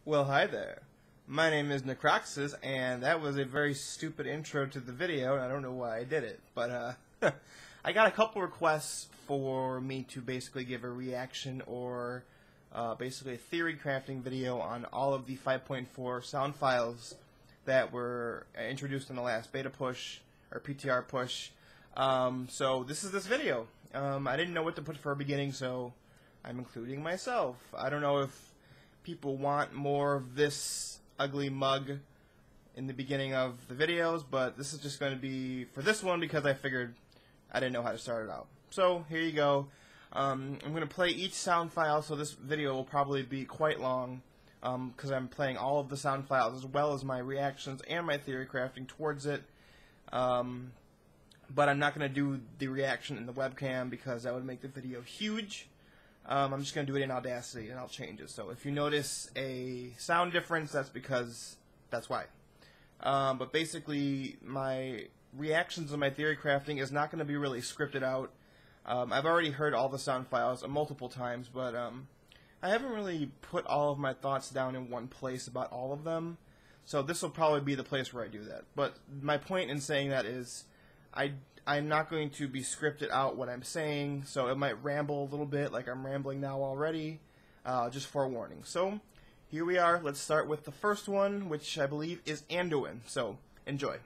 Well, hi there. My name is Necroxis, and that was a very stupid intro to the video, and I don't know why I did it. But, I got a couple requests for me to basically give a reaction or basically a theory crafting video on all of the 5.4 sound files that were introduced in the last beta push, or PTR push. So this is this video. I didn't know what to put for a beginning, so I'm including myself. I don't know if people want more of this ugly mug in the beginning of the videos, but this is just going to be for this one because I figured I didn't know how to start it out. So here you go. I'm going to play each sound file, so this video will probably be quite long because I'm playing all of the sound files as well as my reactions and my theory crafting towards it. But I'm not going to do the reaction in the webcam because that would make the video huge. I'm just going to do it in Audacity, and I'll change it. So if you notice a sound difference, that's why. But basically, my reactions and my theory crafting is not going to be really scripted out. I've already heard all the sound files multiple times, but I haven't really put all of my thoughts down in one place about all of them. So this will probably be the place where I do that. But my point in saying that is I'm not going to be scripted out what I'm saying, so it might ramble a little bit like I'm rambling now already, just forewarning. So, here we are. Let's start with the first one, which I believe is Anduin. So, enjoy.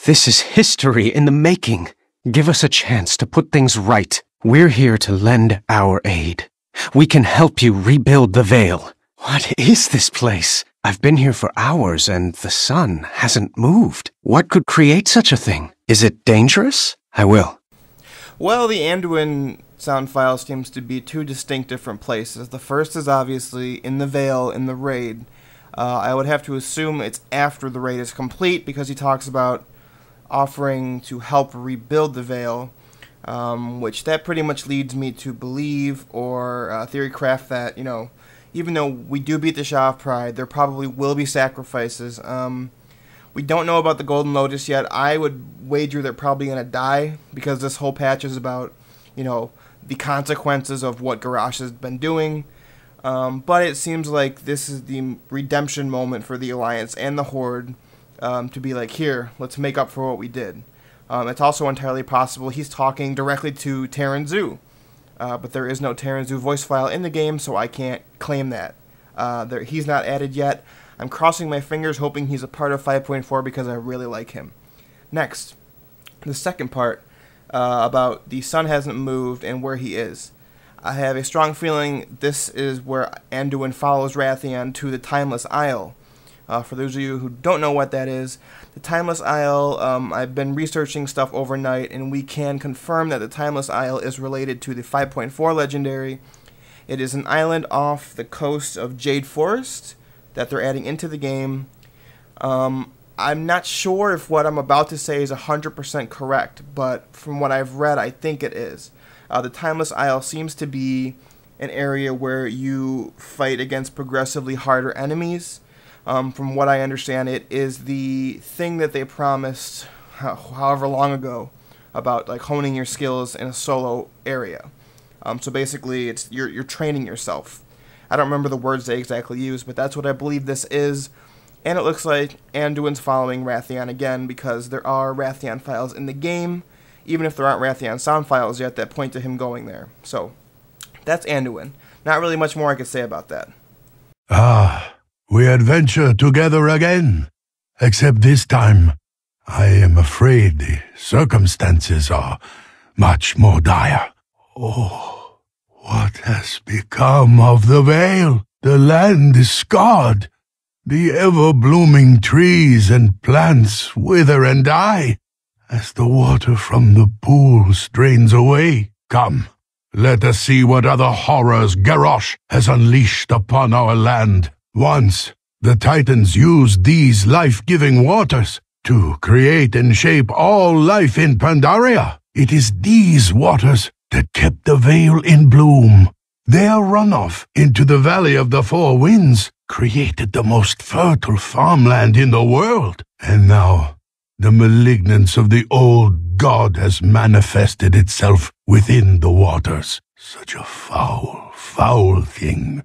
This is history in the making. Give us a chance to put things right. We're here to lend our aid. We can help you rebuild the Vale. What is this place? I've been here for hours and the sun hasn't moved. What could create such a thing? Is it dangerous? I will. Well, the Anduin sound file seems to be two distinct different places. The first is obviously in the Vale, in the raid. I would have to assume it's after the raid is complete because he talks about offering to help rebuild the Vale, which that pretty much leads me to believe or theorycraft that, you know, even though we do beat the Shaw of Pride, there probably will be sacrifices. We don't know about the Golden Lotus yet. I would wager they're probably going to die because this whole patch is about, you know, the consequences of what Garrosh has been doing. But it seems like this is the redemption moment for the Alliance and the Horde to be like, here, let's make up for what we did. It's also entirely possible he's talking directly to Terran Zoo. But there is no Terran Zoo voice file in the game, so I can't claim that. He's not added yet. I'm crossing my fingers hoping he's a part of 5.4 because I really like him. Next, the second part about the sun hasn't moved and where he is. I have a strong feeling this is where Anduin follows Rathian to the Timeless Isle. For those of you who don't know what that is, the Timeless Isle, I've been researching stuff overnight, and we can confirm that the Timeless Isle is related to the 5.4 Legendary. It is an island off the coast of Jade Forest that they're adding into the game. I'm not sure if what I'm about to say is 100% correct, but from what I've read, I think it is. The Timeless Isle seems to be an area where you fight against progressively harder enemies. From what I understand, it is the thing that they promised however long ago about like honing your skills in a solo area. So basically, it's you're training yourself. I don't remember the words they exactly used, but that's what I believe this is. And it looks like Anduin's following Rathian again because there are Rathian files in the game, even if there aren't Rathian sound files yet that point to him going there. So that's Anduin. Not really much more I could say about that. We adventure together again, except this time, I am afraid the circumstances are much more dire. Oh, what has become of the Vale? The land is scarred. The ever-blooming trees and plants wither and die as the water from the pools drains away. Come, let us see what other horrors Garrosh has unleashed upon our land. Once, the Titans used these life-giving waters to create and shape all life in Pandaria. It is these waters that kept the Vale in bloom. Their runoff into the Valley of the Four Winds created the most fertile farmland in the world. And now, the malignance of the old god has manifested itself within the waters. Such a foul, foul thing.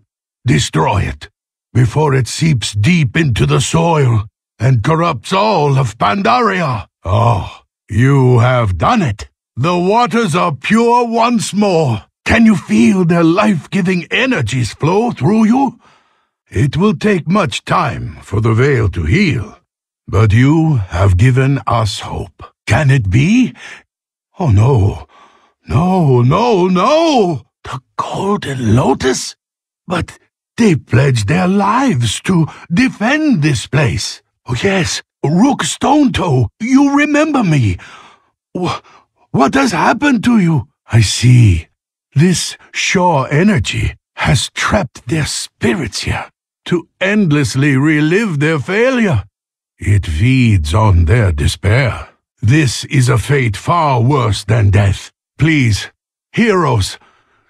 Destroy it. before it seeps deep into the soil and corrupts all of Pandaria. Oh, you have done it. The waters are pure once more. Can you feel their life-giving energies flow through you? It will take much time for the veil to heal, but you have given us hope. Can it be? Oh no, no, no, no! The Golden Lotus? But they pledged their lives to defend this place. Oh yes, Rook Stonetoe, you remember me. What has happened to you? I see. This Shaw energy has trapped their spirits here to endlessly relive their failure. It feeds on their despair. This is a fate far worse than death. Please, heroes,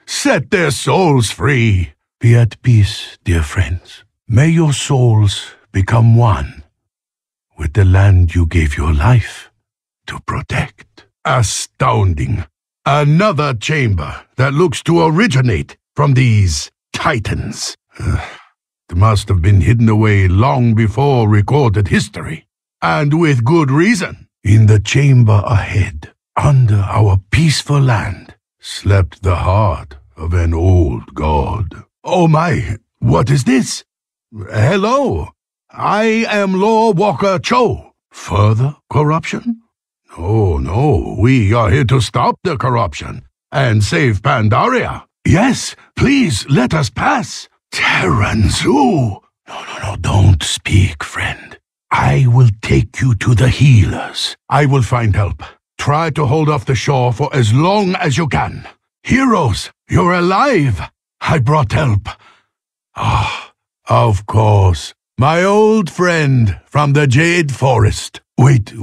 set their souls free. Be at peace, dear friends. May your souls become one with the land you gave your life to protect. Astounding. Another chamber that looks to originate from these titans. It must have been hidden away long before recorded history, and with good reason. In the chamber ahead, under our peaceful land, slept the heart of an old god. Oh my, what is this? Hello, I am Lord Walker Cho. Further corruption? Oh no, we are here to stop the corruption and save Pandaria. Yes, please let us pass. Terranzu! No, don't speak, friend. I will take you to the healers. I will find help. Try to hold off the shore for as long as you can. Heroes, you're alive. I brought help. Ah, of course. My old friend from the Jade Forest. Wait.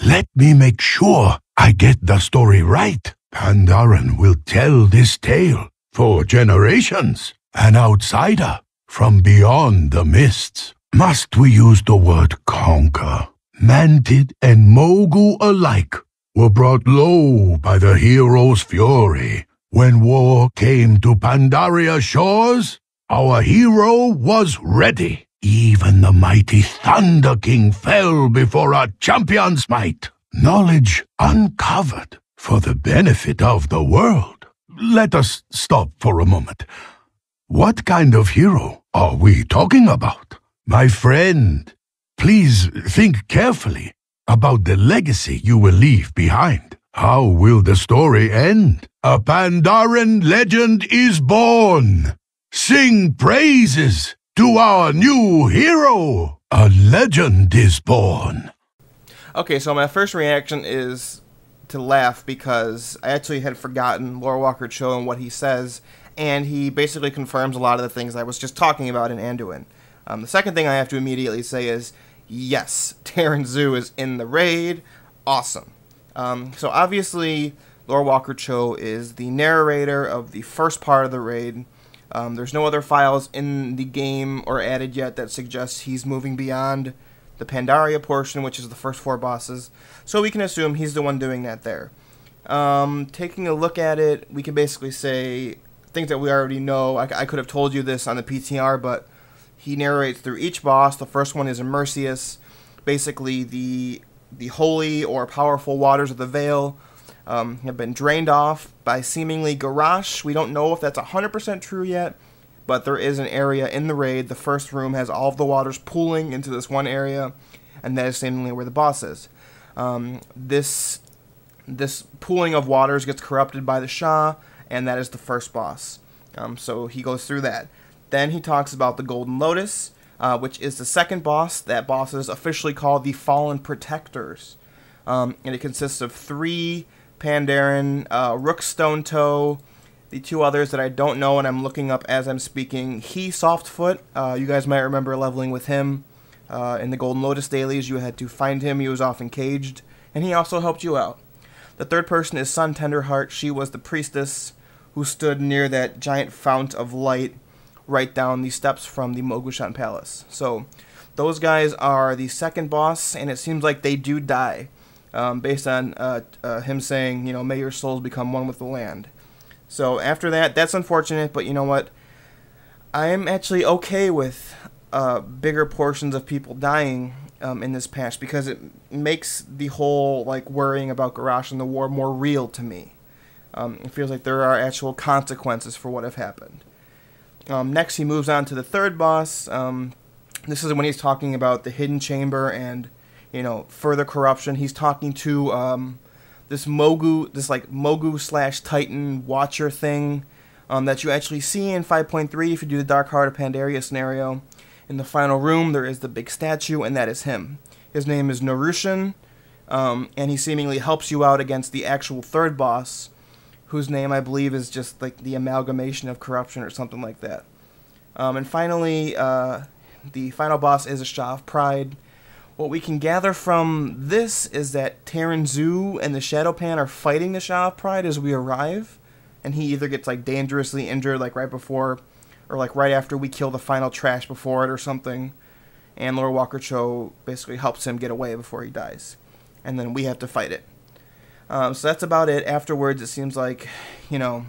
Let me make sure I get the story right. Pandaren will tell this tale for generations. An outsider from beyond the mists. Must we use the word conquer? Mantid and Mogu alike were brought low by the hero's fury. When war came to Pandaria shores, our hero was ready. Even the mighty Thunder King fell before our champion's might. Knowledge uncovered for the benefit of the world. Let us stop for a moment. What kind of hero are we talking about? My friend, please think carefully about the legacy you will leave behind. How will the story end? A Pandaren legend is born. Sing praises to our new hero. A legend is born. Okay, so my first reaction is to laugh because I actually had forgotten Lord Walker Cho and what he says, and he basically confirms a lot of the things I was just talking about in Anduin. The second thing I have to immediately say is, yes, Terranzu is in the raid. Awesome. So obviously, Lord Walker Cho is the narrator of the first part of the raid. There's no other files in the game or added yet that suggests he's moving beyond the Pandaria portion, which is the first 4 bosses. So we can assume he's the one doing that there. Taking a look at it, we can basically say things that we already know. I could have told you this on the PTR, but he narrates through each boss. The first one is Immersius. Basically, the holy or powerful waters of the Veil have been drained off by seemingly Garrosh. We don't know if that's 100% true yet, but there is an area in the raid. The first room has all of the waters pooling into this one area, and that is seemingly where the boss is. This pooling of waters gets corrupted by the Shah, and that is the first boss. So he goes through that. Then he talks about the Golden Lotus, which is the second boss. That boss is officially called the Fallen Protectors. And it consists of 3 Pandaren, Rook Stonetoe, the 2 others that I don't know and I'm looking up as I'm speaking. He Softfoot, you guys might remember leveling with him in the Golden Lotus dailies. You had to find him, he was often caged, and he also helped you out. The third person is Sun Tenderheart. She was the priestess who stood near that giant fount of light right down the steps from the Mogushan Palace. So those guys are the second boss, and it seems like they do die, based on him saying, you know, may your souls become one with the land. So after that, that's unfortunate, but you know what? I am actually okay with bigger portions of people dying in this patch, because it makes the whole like worrying about Garrosh and the war more real to me. It feels like there are actual consequences for what have happened. Next, he moves on to the third boss. This is when he's talking about the hidden chamber and, you know, further corruption. He's talking to this Mogu/Titan Watcher thing that you actually see in 5.3 if you do the Dark Heart of Pandaria scenario. In the final room, there is the big statue, and that is him. His name is Narushan, and he seemingly helps you out against the actual third boss, whose name I believe is just like the amalgamation of corruption or something like that. And finally, the final boss is a Shaw of Pride. What we can gather from this is that Terran Zoo and the Shadowpan are fighting the Shaw of Pride as we arrive, and he either gets like dangerously injured like right before, or like right after we kill the final trash before it or something, and Lord Walker Cho basically helps him get away before he dies, and then we have to fight it. So that's about it. Afterwards, it seems like, you know,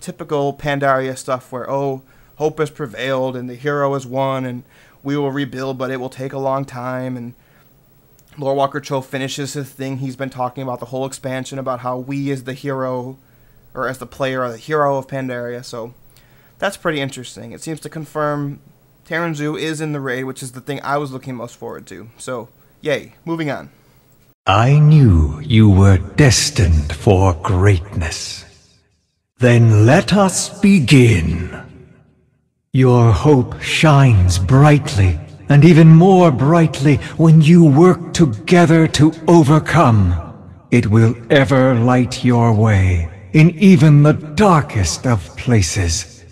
typical Pandaria stuff where, oh, hope has prevailed and the hero has won and we will rebuild, but it will take a long time. And Lord Walker Cho finishes his thing. He's been talking about the whole expansion, about how we as the hero, or as the player, are the hero of Pandaria. So that's pretty interesting. It seems to confirm Terran Zoo is in the raid, which is the thing I was looking most forward to. So, yay. Moving on. I knew you were destined for greatness. Then let us begin. Your hope shines brightly, and even more brightly when you work together to overcome. It will ever light your way, in even the darkest of places.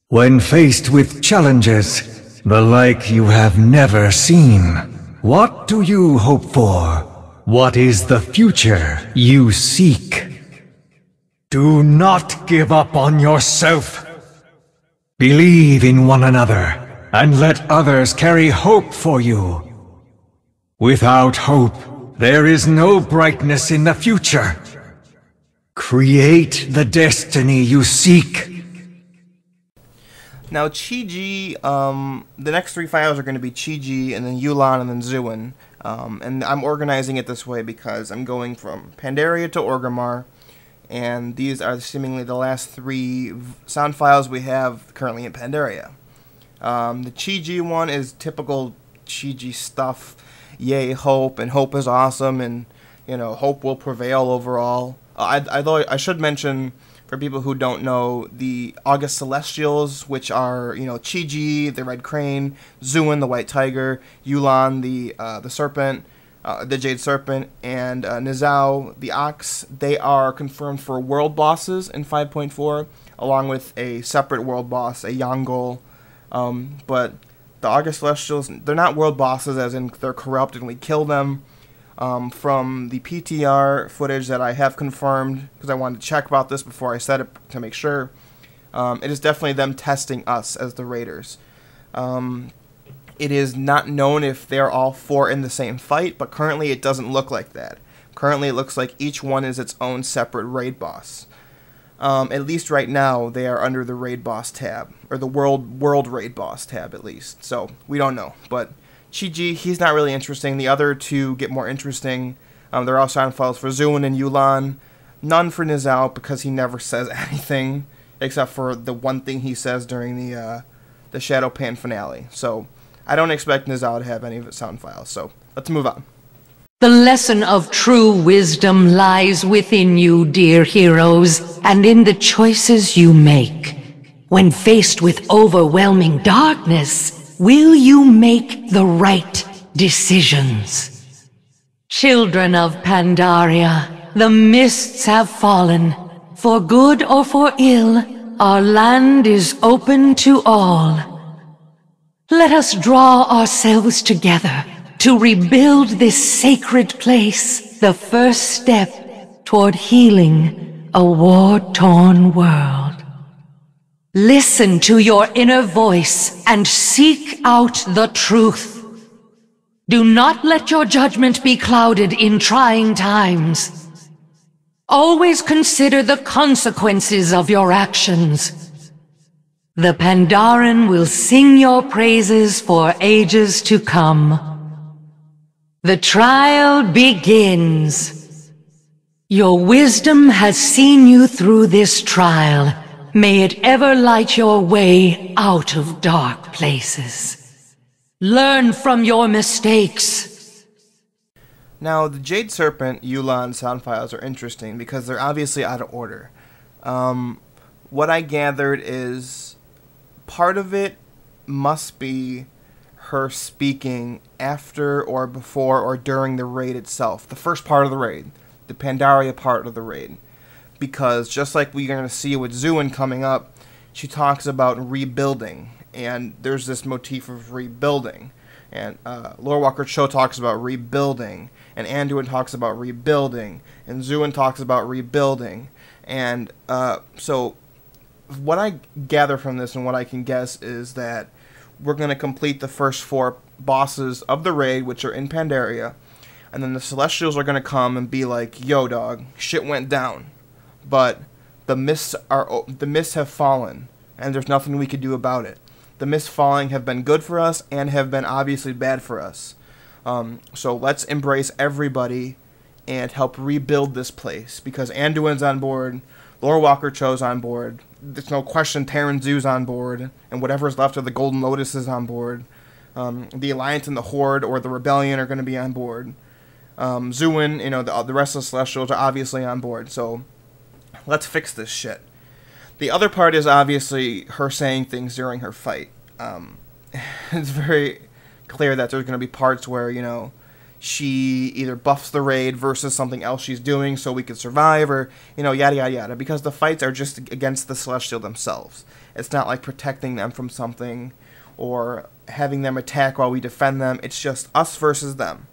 When faced with challenges, the like you have never seen, what do you hope for? What is the future you seek? Do not give up on yourself. Believe in one another, and let others carry hope for you. Without hope, there is no brightness in the future. Create the destiny you seek. Now, Chi-Ji, the next three files are going to be Chi-Ji, and then Yulan, and then Zuin. And I'm organizing it this way because I'm going from Pandaria to Orgrimmar, and these are seemingly the last three sound files we have currently in Pandaria. The Chi-Ji one is typical Chi-Ji stuff. Yay, hope, and hope is awesome, and, you know, hope will prevail overall. I should mention, for people who don't know, the August Celestials, which are, you know, Chi-Ji, the Red Crane, Zuin, the White Tiger, Yulan, the Serpent, the Jade Serpent, and Nizao, the Ox. They are confirmed for world bosses in 5.4, along with a separate world boss, a Yangol. But the August Celestials, they're not world bosses as in they're corrupt and we kill them. From the PTR footage that I have confirmed, because I wanted to check about this before I said it to make sure, it is definitely them testing us as the raiders. It is not known if they're all four in the same fight, but currently it doesn't look like that. Currently it looks like each one is its own separate raid boss. At least right now they are under the raid boss tab, or the world raid boss tab at least, so we don't know, but Chi-Ji, he's not really interesting. The other two get more interesting. There are also sound files for Zuin and Yulan. None for Nizao because he never says anything except for the one thing he says during the Shadowpan finale. So I don't expect Nizao to have any of its sound files. So let's move on. The lesson of true wisdom lies within you, dear heroes, and in the choices you make. When faced with overwhelming darkness, will you make the right decisions? Children of Pandaria, the mists have fallen. For good or for ill, our land is open to all. Let us draw ourselves together to rebuild this sacred place, the first step toward healing a war-torn world. Listen to your inner voice and seek out the truth. Do not let your judgment be clouded in trying times. Always consider the consequences of your actions. The Pandaren will sing your praises for ages to come. The trial begins. Your wisdom has seen you through this trial. May it ever light your way out of dark places. Learn from your mistakes. Now, the Jade Serpent, Yu'lon sound files are interesting because they're obviously out of order. What I gathered is part of it must be her speaking after or before or during the raid itself. The first part of the raid. The Pandaria part of the raid. Because just like we're going to see with Zuin coming up, she talks about rebuilding. And there's this motif of rebuilding. And Lorewalker Cho talks about rebuilding. And Anduin talks about rebuilding. And Zuin talks about rebuilding. And so what I gather from this and what I can guess is that we're going to complete the first 4 bosses of the raid, which are in Pandaria. And then the Celestials are going to come and be like, yo, dog, shit went down. But the mists have fallen, and there's nothing we could do about it. The mists falling have been good for us and have been obviously bad for us. So let's embrace everybody and help rebuild this place. Because Anduin's on board, Lorewalker Cho's on board, there's no question Terran Zoo's on board, and whatever's left of the Golden Lotus is on board. The Alliance and the Horde or the Rebellion are going to be on board. Zuin, you know, the rest of the Celestials are obviously on board, so let's fix this shit. The other part is obviously her saying things during her fight. It's very clear that there's going to be parts where, you know, she either buffs the raid versus something else she's doing so we could survive, or, you know, yada yada yada, because the fights are just against the Celestial themselves. It's not like protecting them from something or having them attack while we defend them. It's just us versus them.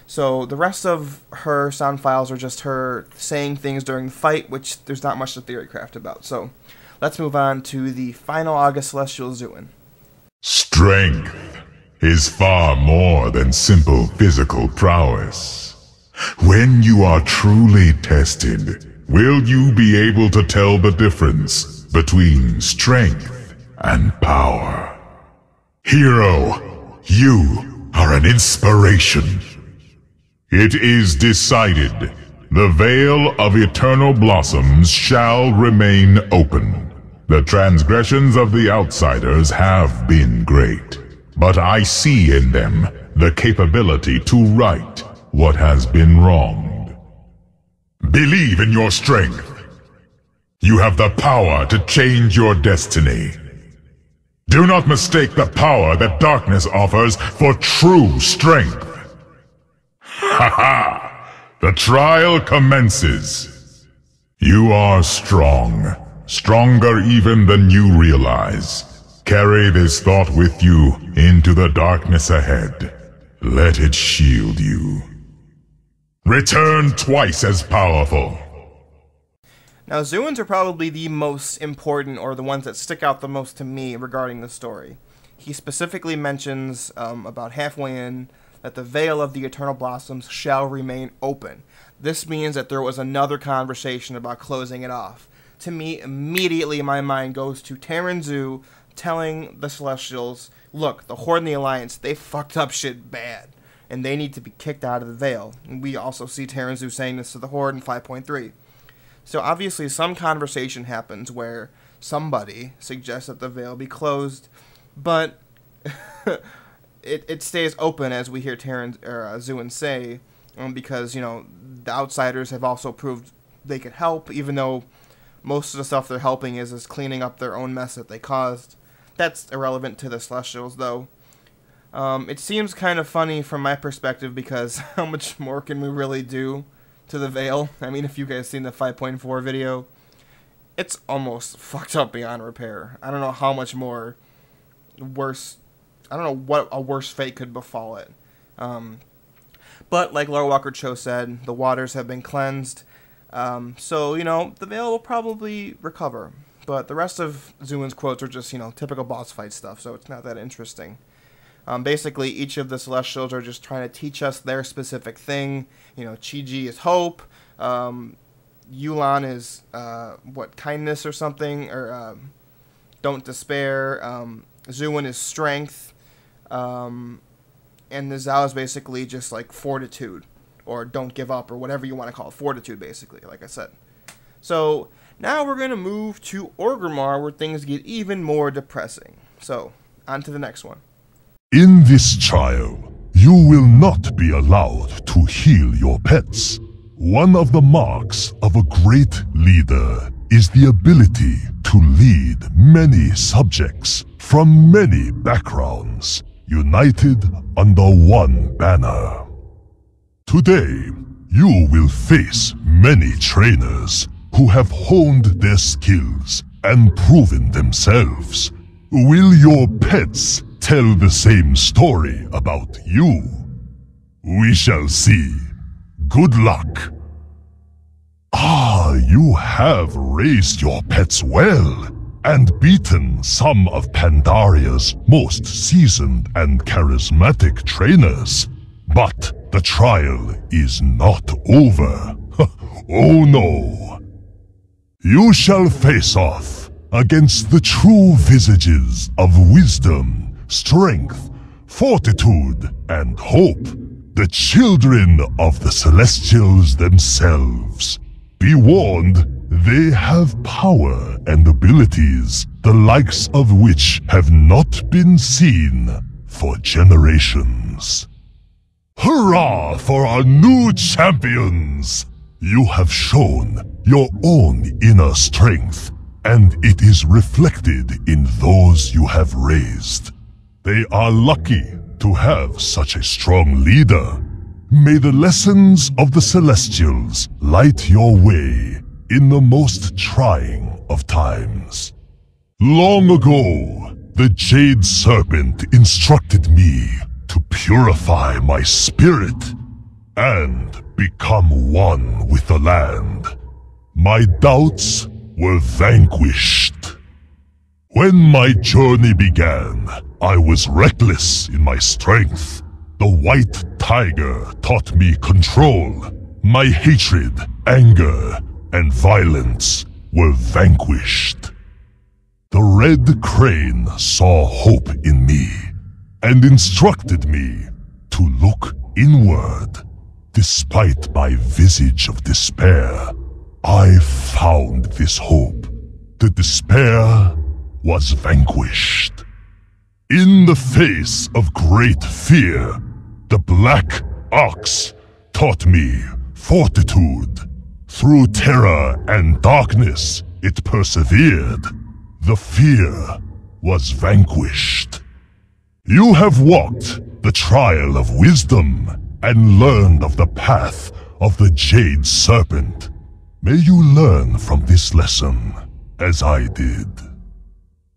So the rest of her sound files are just her saying things during the fight, which there's not much to theorycraft about. So let's move on to the final August Celestial Zuin. Strength is far more than simple physical prowess. When you are truly tested, will you be able to tell the difference between strength and power? Hero, you are an inspiration. It is decided. The Veil of Eternal Blossoms shall remain open. The transgressions of the Outsiders have been great, but I see in them the capability to right what has been wronged. Believe in your strength. You have the power to change your destiny. Do not mistake the power that darkness offers for true strength. Ha ha! The trial commences. You are strong, stronger even than you realize. Carry this thought with you into the darkness ahead. Let it shield you. Return twice as powerful. Now, Zuins are probably the most important, or the ones that stick out the most to me regarding the story. He specifically mentions, about halfway in, that the Veil of the Eternal Blossoms shall remain open. This means that there was another conversation about closing it off. To me, immediately my mind goes to Terran Zoo telling the Celestials, look, the Horde and the Alliance, they fucked up shit bad, and they need to be kicked out of the Veil. And we also see Terran Zoo saying this to the Horde in 5.3. So obviously some conversation happens where somebody suggests that the Veil be closed, but it stays open, as we hear Zuin say, because, you know, the Outsiders have also proved they could help, even though most of the stuff they're helping is cleaning up their own mess that they caused. That's irrelevant to the Celestials, though. It seems kind of funny from my perspective, because how much more can we really do to the Veil? I mean, if you guys seen the 5.4 video, it's almost fucked up beyond repair. I don't know how much more worse, I don't know what a worse fate could befall it. But like Lorewalker Cho said, the waters have been cleansed. So, you know, the Veil will probably recover. But the rest of Zuin's quotes are just, you know, typical boss fight stuff, so it's not that interesting. Basically, each of the Celestials are just trying to teach us their specific thing. You know, Chi-Ji is hope. Yu'lon is, kindness or something. Or don't despair. Zuin is strength. And the Zao is basically just like fortitude, or don't give up, or whatever you want to call it. Fortitude, basically, like I said. So now we're going to move to Orgrimmar, where things get even more depressing. So, on to the next one. In this trial, you will not be allowed to heal your pets. One of the marks of a great leader is the ability to lead many subjects from many backgrounds, united under one banner. Today, you will face many trainers who have honed their skills and proven themselves. Will your pets tell the same story about you? We shall see. Good luck. You have raised your pets well, and beaten some of Pandaria's most seasoned and charismatic trainers. But the trial is not over. Oh no. You shall face off against the true visages of wisdom, strength, fortitude, and hope, the children of the Celestials themselves. Be warned, they have power and abilities, the likes of which have not been seen for generations. Hurrah for our new champions! You have shown your own inner strength, and it is reflected in those you have raised. They are lucky to have such a strong leader. May the lessons of the Celestials light your way in the most trying of times. Long ago, the Jade Serpent instructed me to purify my spirit and become one with the land. My doubts were vanquished. When my journey began, I was reckless in my strength. The white tiger taught me control. My hatred, anger, and violence were vanquished. The red crane saw hope in me and instructed me to look inward. Despite my visage of despair, I found this hope. The despair was vanquished. In the face of great fear, the Black Ox taught me fortitude. Through terror and darkness, it persevered. The fear was vanquished. You have walked the trial of wisdom and learned of the path of the Jade Serpent. May you learn from this lesson, as I did.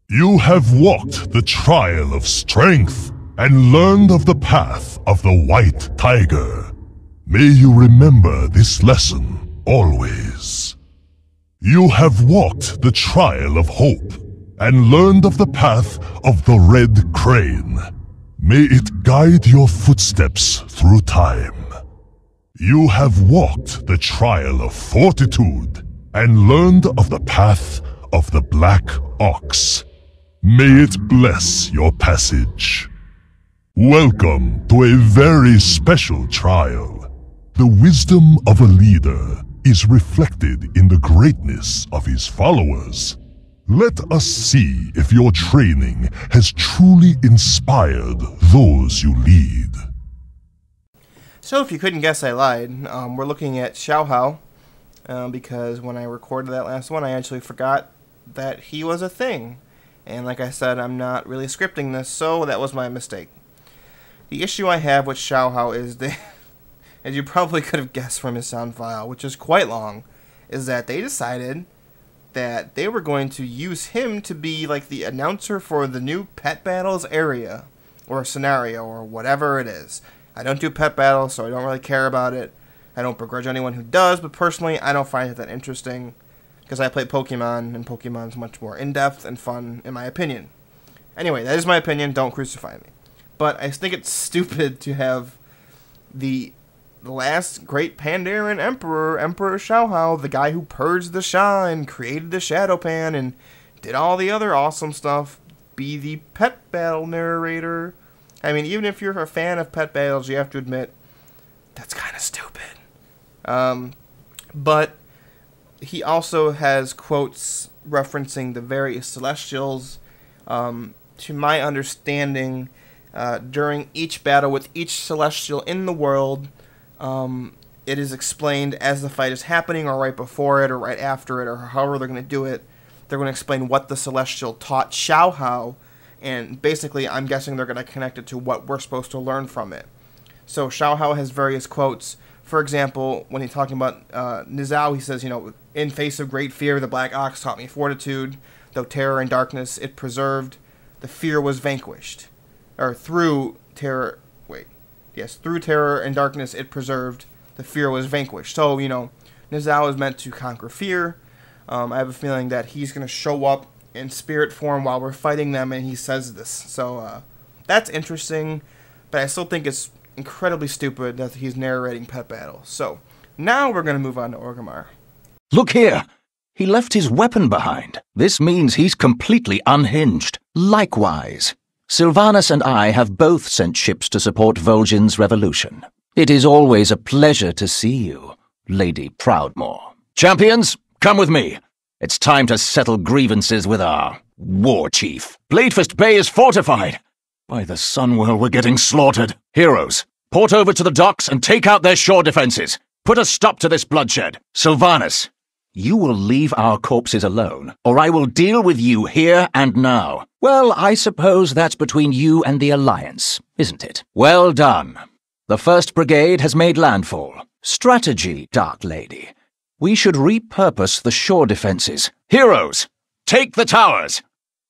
You have walked the trial of strength and learned of the path of the White Tiger. May you remember this lesson always. You have walked the trial of hope and learned of the path of the Red Crane. May it guide your footsteps through time. You have walked the trial of fortitude and learned of the path of the Black Ox. May it bless your passage. Welcome to a very special trial. The wisdom of a leader is reflected in the greatness of his followers. Let us see if your training has truly inspired those you lead. So if you couldn't guess, I lied. We're looking at Shaohao, because when I recorded that last one, I actually forgot that he was a thing. And like I said, I'm not really scripting this, so that was my mistake. The issue I have with Shaohao is that, as you probably could have guessed from his sound file, which is quite long, is that they decided that they were going to use him to be like the announcer for the new pet battles area, or scenario, or whatever it is. I don't do pet battles, so I don't really care about it. I don't begrudge anyone who does, but personally, I don't find it that interesting, because I play Pokemon, and Pokemon's much more in-depth and fun, in my opinion. Anyway, that is my opinion, don't crucify me. But I think it's stupid to have the last great Pandaren Emperor, Emperor Shaohao, the guy who purged the Sha and created the Shadow Pan and did all the other awesome stuff, be the pet battle narrator. I mean, even if you're a fan of pet battles, you have to admit, that's kind of stupid. But he also has quotes referencing the various Celestials. To my understanding, during each battle with each Celestial in the world, it is explained as the fight is happening, or right before it, or right after it, or however they're going to do it. They're going to explain what the Celestial taught Shaohao, and basically I'm guessing they're going to connect it to what we're supposed to learn from it. So Shaohao has various quotes. For example, when he's talking about Nizao, he says, in face of great fear, the Black Ox taught me fortitude. Though terror and darkness it preserved, the fear was vanquished. Or through terror and darkness it preserved, the fear was vanquished. So, Nizao is meant to conquer fear. I have a feeling that he's going to show up in spirit form while we're fighting them, and he says this. So, that's interesting, but I still think it's incredibly stupid that he's narrating pet battles. So, now we're going to move on to Orgrimmar. Look here! He left his weapon behind. This means he's completely unhinged. Likewise, Sylvanas and I have both sent ships to support Vol'jin's revolution. It is always a pleasure to see you, Lady Proudmoore. Champions, come with me. It's time to settle grievances with our war chief. Bladefist Bay is fortified. By the Sunwhirl, we're getting slaughtered. Heroes, port over to the docks and take out their shore defenses. Put a stop to this bloodshed. Sylvanas, you will leave our corpses alone, or I will deal with you here and now. Well, I suppose that's between you and the Alliance, isn't it? Well done. The 1st Brigade has made landfall. Strategy, Dark Lady. We should repurpose the shore defenses. Heroes, take the towers.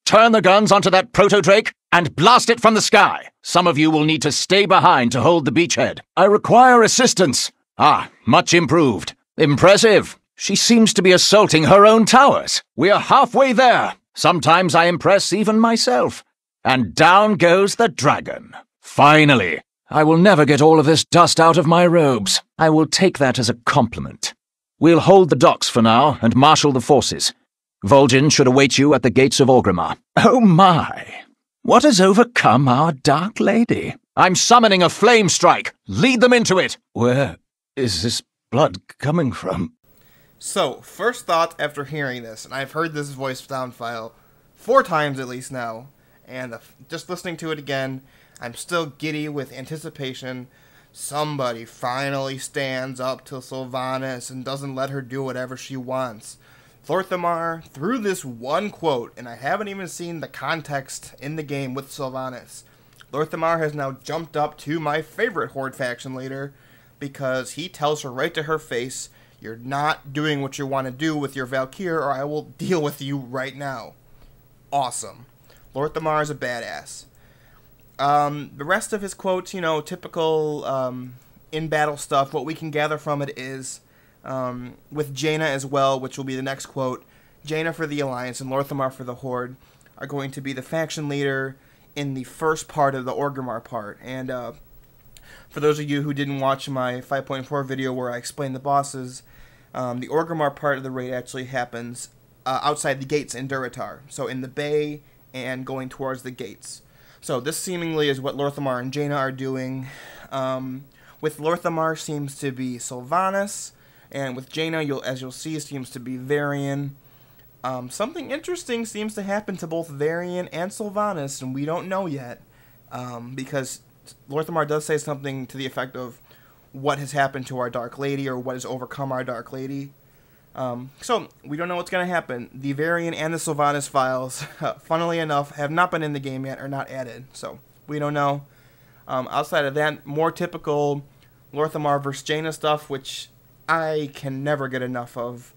Turn the guns onto that proto-drake and blast it from the sky. Some of you will need to stay behind to hold the beachhead. I require assistance. Ah, much improved. Impressive. She seems to be assaulting her own towers. We are halfway there. Sometimes I impress even myself. And down goes the dragon. Finally, I will never get all of this dust out of my robes. I will take that as a compliment. We'll hold the docks for now and marshal the forces. Vol'jin should await you at the gates of Orgrimmar. Oh my! What has overcome our Dark Lady? I'm summoning a flame strike. Lead them into it. Where is this blood coming from? So, first thought after hearing this, and I've heard this voice sound file 4 times at least now, and just listening to it again, I'm still giddy with anticipation. Somebody finally stands up to Sylvanas and doesn't let her do whatever she wants. Lor'themar, through this one quote, and I haven't even seen the context in the game with Sylvanas, Lor'themar has now jumped up to my favorite Horde faction leader, because he tells her right to her face, you're not doing what you want to do with your Valkyr, or I will deal with you right now. Awesome. Lor'themar is a badass. The rest of his quotes, typical in-battle stuff. What we can gather from it is, with Jaina as well, which will be the next quote, Jaina for the Alliance and Lor'themar for the Horde are going to be the faction leader in the first part of the Orgrimmar part. And for those of you who didn't watch my 5.4 video where I explained the bosses, the Orgrimmar part of the raid actually happens outside the gates in Durotar. So in the bay and going towards the gates. So this seemingly is what Lor'themar and Jaina are doing. With Lor'themar seems to be Sylvanas, and with Jaina, as you'll see, seems to be Varian. Something interesting seems to happen to both Varian and Sylvanas, and we don't know yet, because Lor'themar does say something to the effect of what has happened to our Dark Lady, or what has overcome our Dark Lady. So, we don't know what's going to happen. The Varian and the Sylvanas files, funnily enough, have not been in the game yet, or not added, so we don't know. Outside of that, more typical Lor'themar versus Jaina stuff, which I can never get enough of.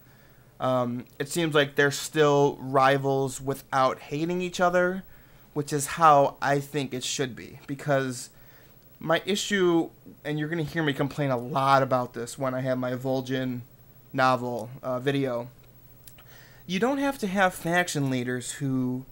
It seems like they're still rivals without hating each other, which is how I think it should be, because my issue, and you're going to hear me complain a lot about this when I have my Vol'jin novel video, you don't have to have faction leaders who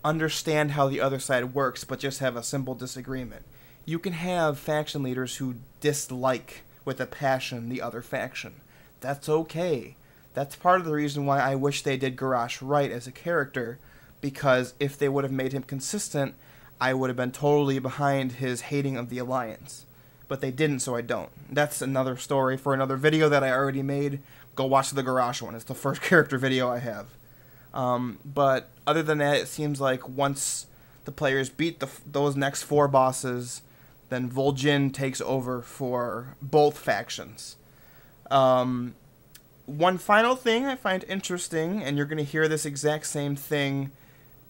understand how the other side works but just have a simple disagreement. You can have faction leaders who dislike with a passion the other faction. That's okay. That's part of the reason why I wish they did Garrosh right as a character, because if they would have made him consistent, I would have been totally behind his hating of the Alliance. But they didn't, so I don't. That's another story for another video that I already made. Go watch the Garrosh one. It's the first character video I have. But other than that, it seems like once the players beat those next 4 bosses, then Vol'jin takes over for both factions. One final thing I find interesting, and you're going to hear this exact same thing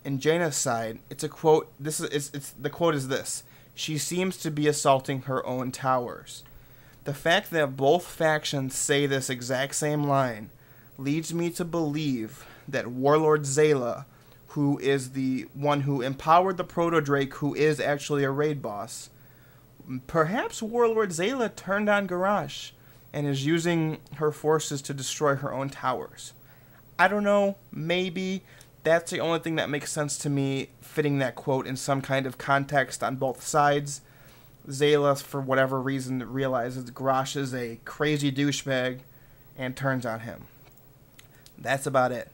in Jaina's side. It's a quote. The quote is this: "She seems to be assaulting her own towers." The fact that both factions say this exact same line leads me to believe that Warlord Zayla, who is the one who empowered the Proto-Drake, who is actually a raid boss, perhaps Warlord Zayla turned on Garrosh and is using her forces to destroy her own towers. I don't know, maybe. That's the only thing that makes sense to me, fitting that quote in some kind of context on both sides. Zayla, for whatever reason, realizes Garrosh is a crazy douchebag and turns on him. That's about it.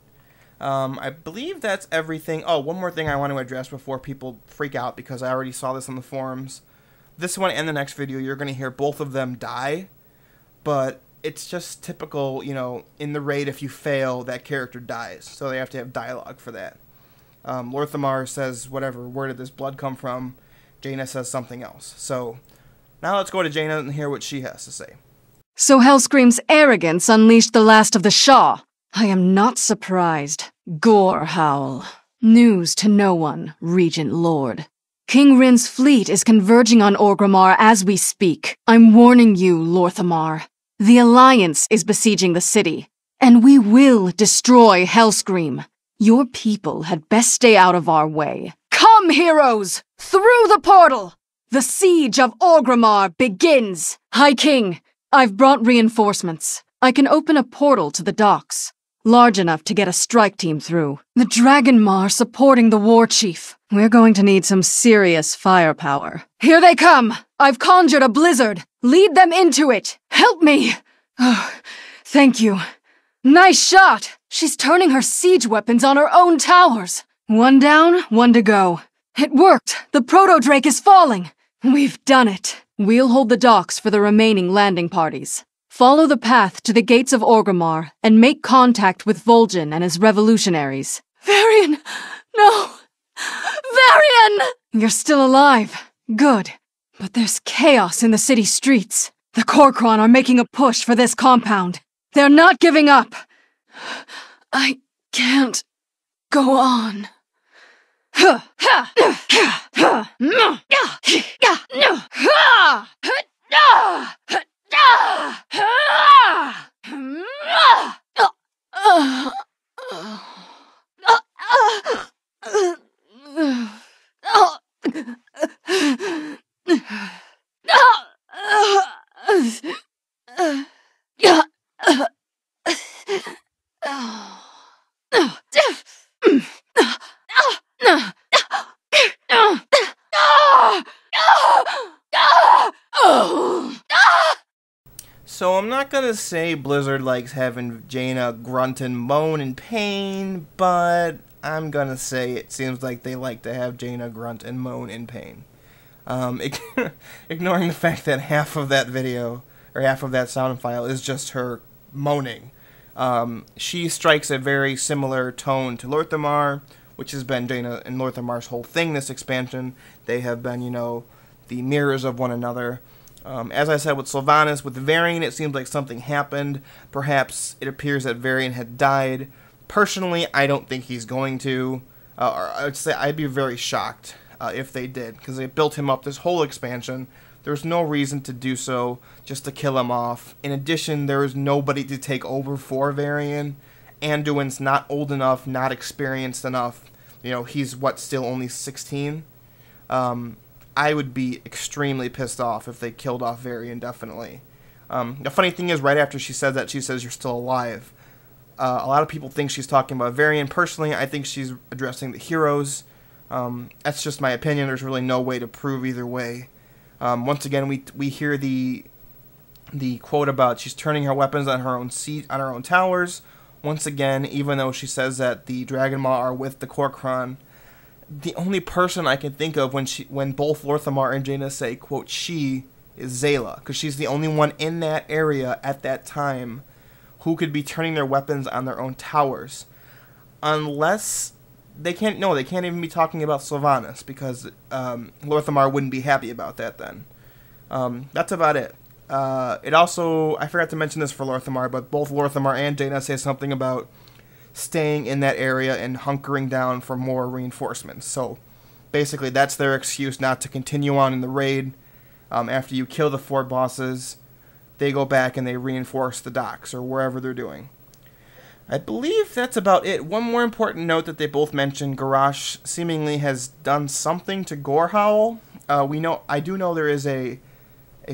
I believe that's everything. Oh, one more thing I want to address before people freak out, because I already saw this on the forums. This one and the next video, you're going to hear both of them die, but it's just typical, you know, in the raid, if you fail, that character dies, so they have to have dialogue for that. Lor'themar says, whatever, where did this blood come from? Jaina says something else. So, now let's go to Jaina and hear what she has to say. So Hellscream's arrogance unleashed the last of the Shah. I am not surprised. Gore howl. News to no one, Regent Lord. King Rin's fleet is converging on Orgrimmar as we speak. I'm warning you, Lor'themar. The Alliance is besieging the city, and we will destroy Hellscream. Your people had best stay out of our way. Come, heroes! Through the portal! The siege of Orgrimmar begins! High King, I've brought reinforcements. I can open a portal to the docks, large enough to get a strike team through. The Dragonmar supporting the war chief. We're going to need some serious firepower. Here they come! I've conjured a blizzard. Lead them into it. Help me! Oh, thank you. Nice shot! She's turning her siege weapons on her own towers. One down, one to go. It worked! The Proto-Drake is falling! We've done it. We'll hold the docks for the remaining landing parties. Follow the path to the gates of Orgrimmar and make contact with Vol'jin and his revolutionaries. Varian! No! Varian! You're still alive. Good. But there's chaos in the city streets. The Kor'kron are making a push for this compound. They're not giving up. I can't go on. So I'm not gonna say Blizzard likes having Jaina grunt and moan in pain, but I'm gonna say it seems like they like to have Jaina grunt and moan in pain. Ignoring the fact that half of that video, or half of that sound file, is just her moaning. She strikes a very similar tone to Lor'themar, which has been Jaina and Lor'themar's whole thing this expansion. They have been, you know, the mirrors of one another. As I said with Sylvanas, with Varian, it seems like something happened. Perhaps it appears that Varian had died. Personally, I don't think he's going to. Or I would say I'd be very shocked if they did, because they built him up this whole expansion. There's no reason to do so, just to kill him off. In addition, there is nobody to take over for Varian. Anduin's not old enough, not experienced enough. You know, he's, what, still only 16? I would be extremely pissed off if they killed off Varian, definitely. The funny thing is, right after she said that, she says, "You're still alive." A lot of people think she's talking about Varian. Personally, I think she's addressing the heroes. That's just my opinion. There's really no way to prove either way. Once again, we hear the quote about she's turning her weapons on her own towers. once again, even though she says that the Dragon Maw are with the Kor'kron, the only person I can think of when both Lor'themar and Jaina say, quote, she, is Zayla, because she's the only one in that area at that time who could be turning their weapons on their own towers. Unless they can't even be talking about Sylvanas, because Lor'themar wouldn't be happy about that then. That's about it. It also, I forgot to mention this for Lor'themar, but both Lor'themar and Jaina say something about staying in that area and hunkering down for more reinforcements. So basically that's their excuse not to continue on in the raid. After you kill the 4 bosses, they go back and they reinforce the docks or wherever they're doing. I believe that's about it. One more important note that they both mentioned, Garrosh seemingly has done something to Gorehowl. I do know there is a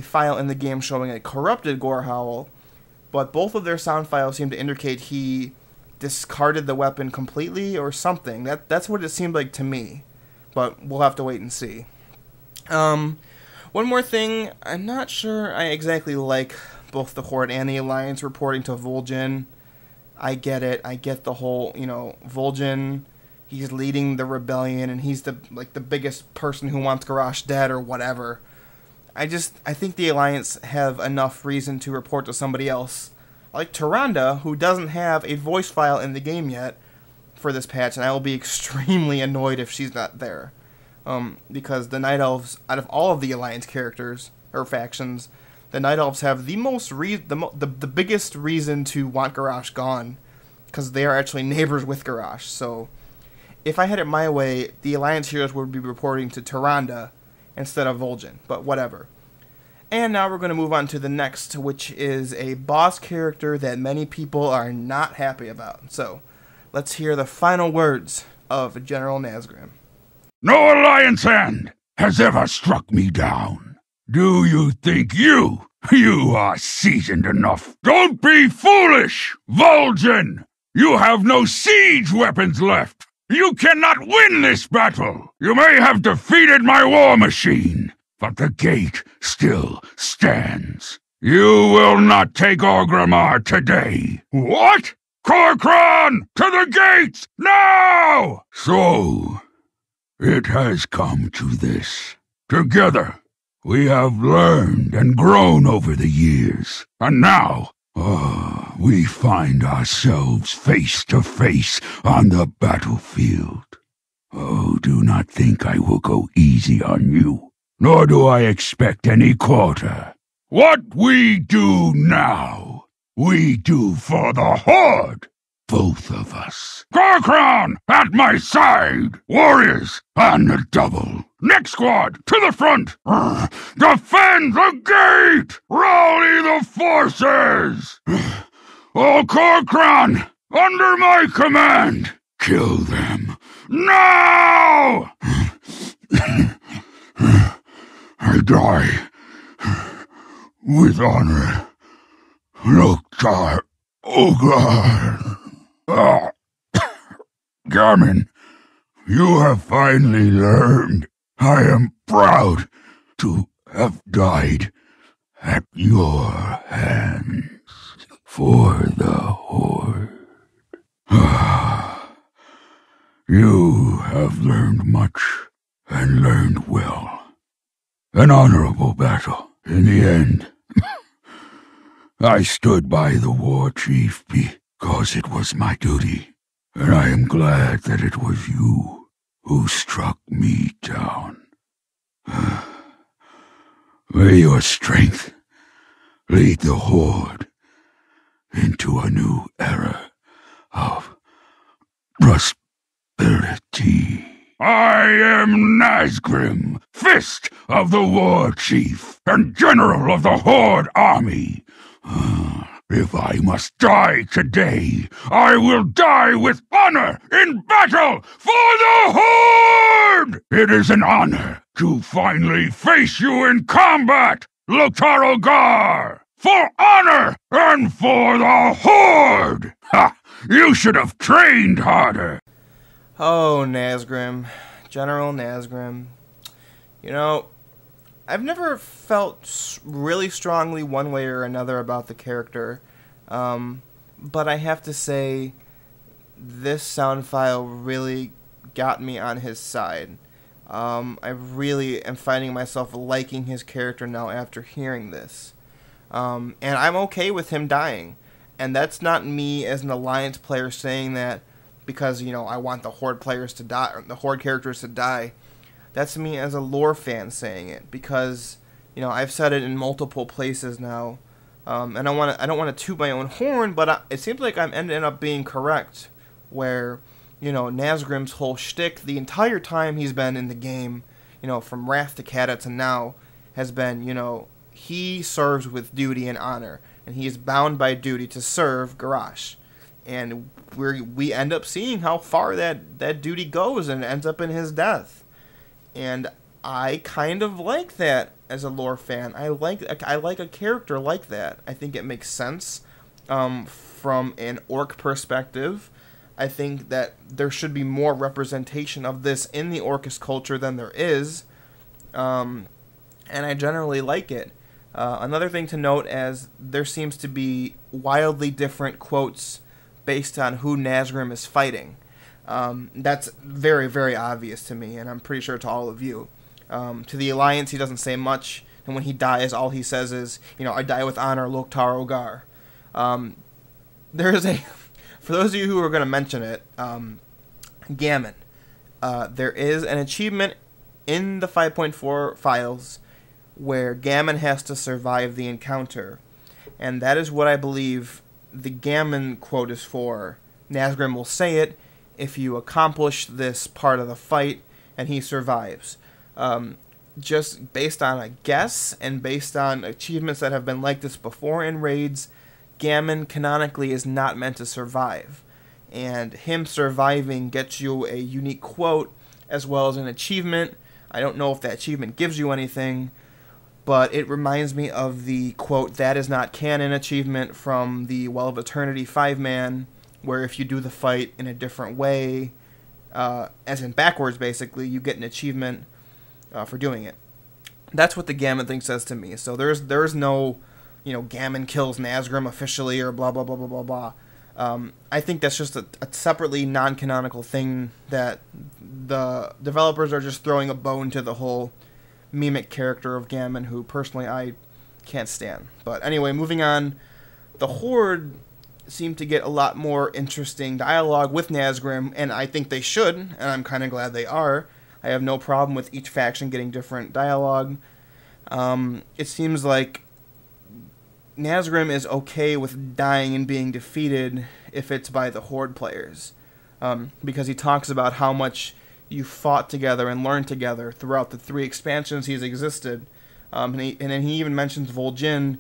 file in the game showing a corrupted Gorehowl, but both of their sound files seem to indicate he discarded the weapon completely or something. That's what it seemed like to me, but we'll have to wait and see. One more thing, I'm not sure I exactly like both the Horde and the Alliance reporting to Vol'jin. I get it. I get the whole, Vol'jin, he's leading the rebellion and he's the biggest person who wants Garrosh dead or whatever. I think the Alliance have enough reason to report to somebody else, like Tyrande, who doesn't have a voice file in the game yet for this patch, and I will be extremely annoyed if she's not there. Because the Night Elves, out of all of the Alliance characters or factions, the Night Elves have the biggest reason to want Garrosh gone, because they are actually neighbors with Garrosh. So, if I had it my way, the Alliance heroes would be reporting to Tyrande instead of Vol'jin, but whatever. And now we're going to move on to the next, which is a boss character that many people are not happy about. So, let's hear the final words of General Nazgrim. No Alliance hand has ever struck me down. Do you think you are seasoned enough? Don't be foolish, Vol'jin! You have no siege weapons left! You cannot win this battle! You may have defeated my war machine, but the gate still stands. You will not take Orgrimmar today. What? Kor'kron! To the gates! Now! So, it has come to this. Together, we have learned and grown over the years, and now, we find ourselves face to face on the battlefield. Oh, do not think I will go easy on you, nor do I expect any quarter. What we do now, we do for the Horde, both of us. Kor'kron at my side, warriors on the double. Next squad, to the front! Defend the gate! Rally the forces! All Kor'kron, under my command! Kill them, now! I die with honor. Lok'tar Ogar. Garmin, you have finally learned. I am proud to have died at your hands for the Horde. You have learned much and learned well. An honorable battle in the end. I stood by the war chief because it was my duty, and I am glad that it was you who struck me down. May your strength lead the Horde into a new era of prosperity. I am Nazgrim, Fist of the War Chief, and General of the Horde Army. If I must die today, I will die with honor in battle for the Horde! It is an honor to finally face you in combat, Lok'tar Ogar! For honor and for the Horde! Ha! You should have trained harder! Oh, Nazgrim. General Nazgrim. You know, I've never felt really strongly one way or another about the character. but I have to say, this sound file really got me on his side. I really am finding myself liking his character now after hearing this. And I'm okay with him dying. And that's not me as an Alliance player saying that because, you know, I want the Horde players to die, or the Horde characters to die. That's me as a lore fan saying it because, you know, I've said it in multiple places now. And I don't want to toot my own horn, but it seems like I'm ending up being correct where, you know, Nazgrim's whole shtick the entire time he's been in the game, you know, from Wrath to Kata to now, has been, you know, he serves with duty and honor, and he is bound by duty to serve Garrosh. And we end up seeing how far that duty goes, and it ends up in his death. And I kind of like that as a lore fan. I like a character like that. I think it makes sense from an orc perspective. I think that there should be more representation of this in the Orcish culture than there is, and I generally like it. Another thing to note as there seems to be wildly different quotes based on who Nazgrim is fighting. That's very, very obvious to me, and I'm pretty sure to all of you. To the Alliance, he doesn't say much, and when he dies, all he says is, you know, I die with honor, Loktar Ogar. There is a... For those of you who are going to mention it, Gammon. There is an achievement in the 5.4 files where Gammon has to survive the encounter. And that is what I believe the Gammon quote is for. Nazgrim will say it if you accomplish this part of the fight and he survives. Just based on a guess and based on achievements that have been like this before in raids, Gammon canonically is not meant to survive, and him surviving gets you a unique quote as well as an achievement. I don't know if that achievement gives you anything, but it reminds me of the quote, that is not canon achievement from the Well of Eternity 5-man, where if you do the fight in a different way, as in backwards basically, you get an achievement for doing it. That's what the Gammon thing says to me. So there's no, you know, Gammon kills Nazgrim officially or blah, blah, blah, blah, blah, blah. I think that's just a separately non-canonical thing that the developers are just throwing a bone to the whole mimic character of Gammon, who personally I can't stand. But anyway, moving on, the Horde seem to get a lot more interesting dialogue with Nazgrim, and I think they should, and I'm kind of glad they are. I have no problem with each faction getting different dialogue. It seems like Nazgrim is okay with dying and being defeated if it's by the Horde players, because he talks about how much you fought together and learned together throughout the 3 expansions he's existed, and then he even mentions Vol'jin,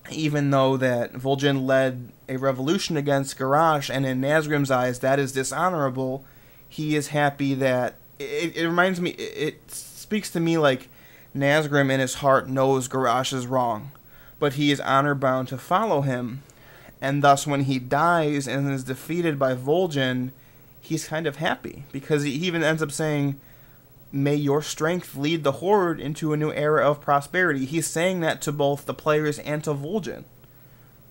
even though that Vol'jin led a revolution against Garrosh, and in Nazgrim's eyes that is dishonorable. He is happy that it reminds me, it speaks to me like Nazgrim in his heart knows Garrosh is wrong, but he is honor-bound to follow him, and thus when he dies and is defeated by Vol'jin, he's kind of happy, because he even ends up saying, may your strength lead the Horde into a new era of prosperity. He's saying that to both the players and to Vol'jin.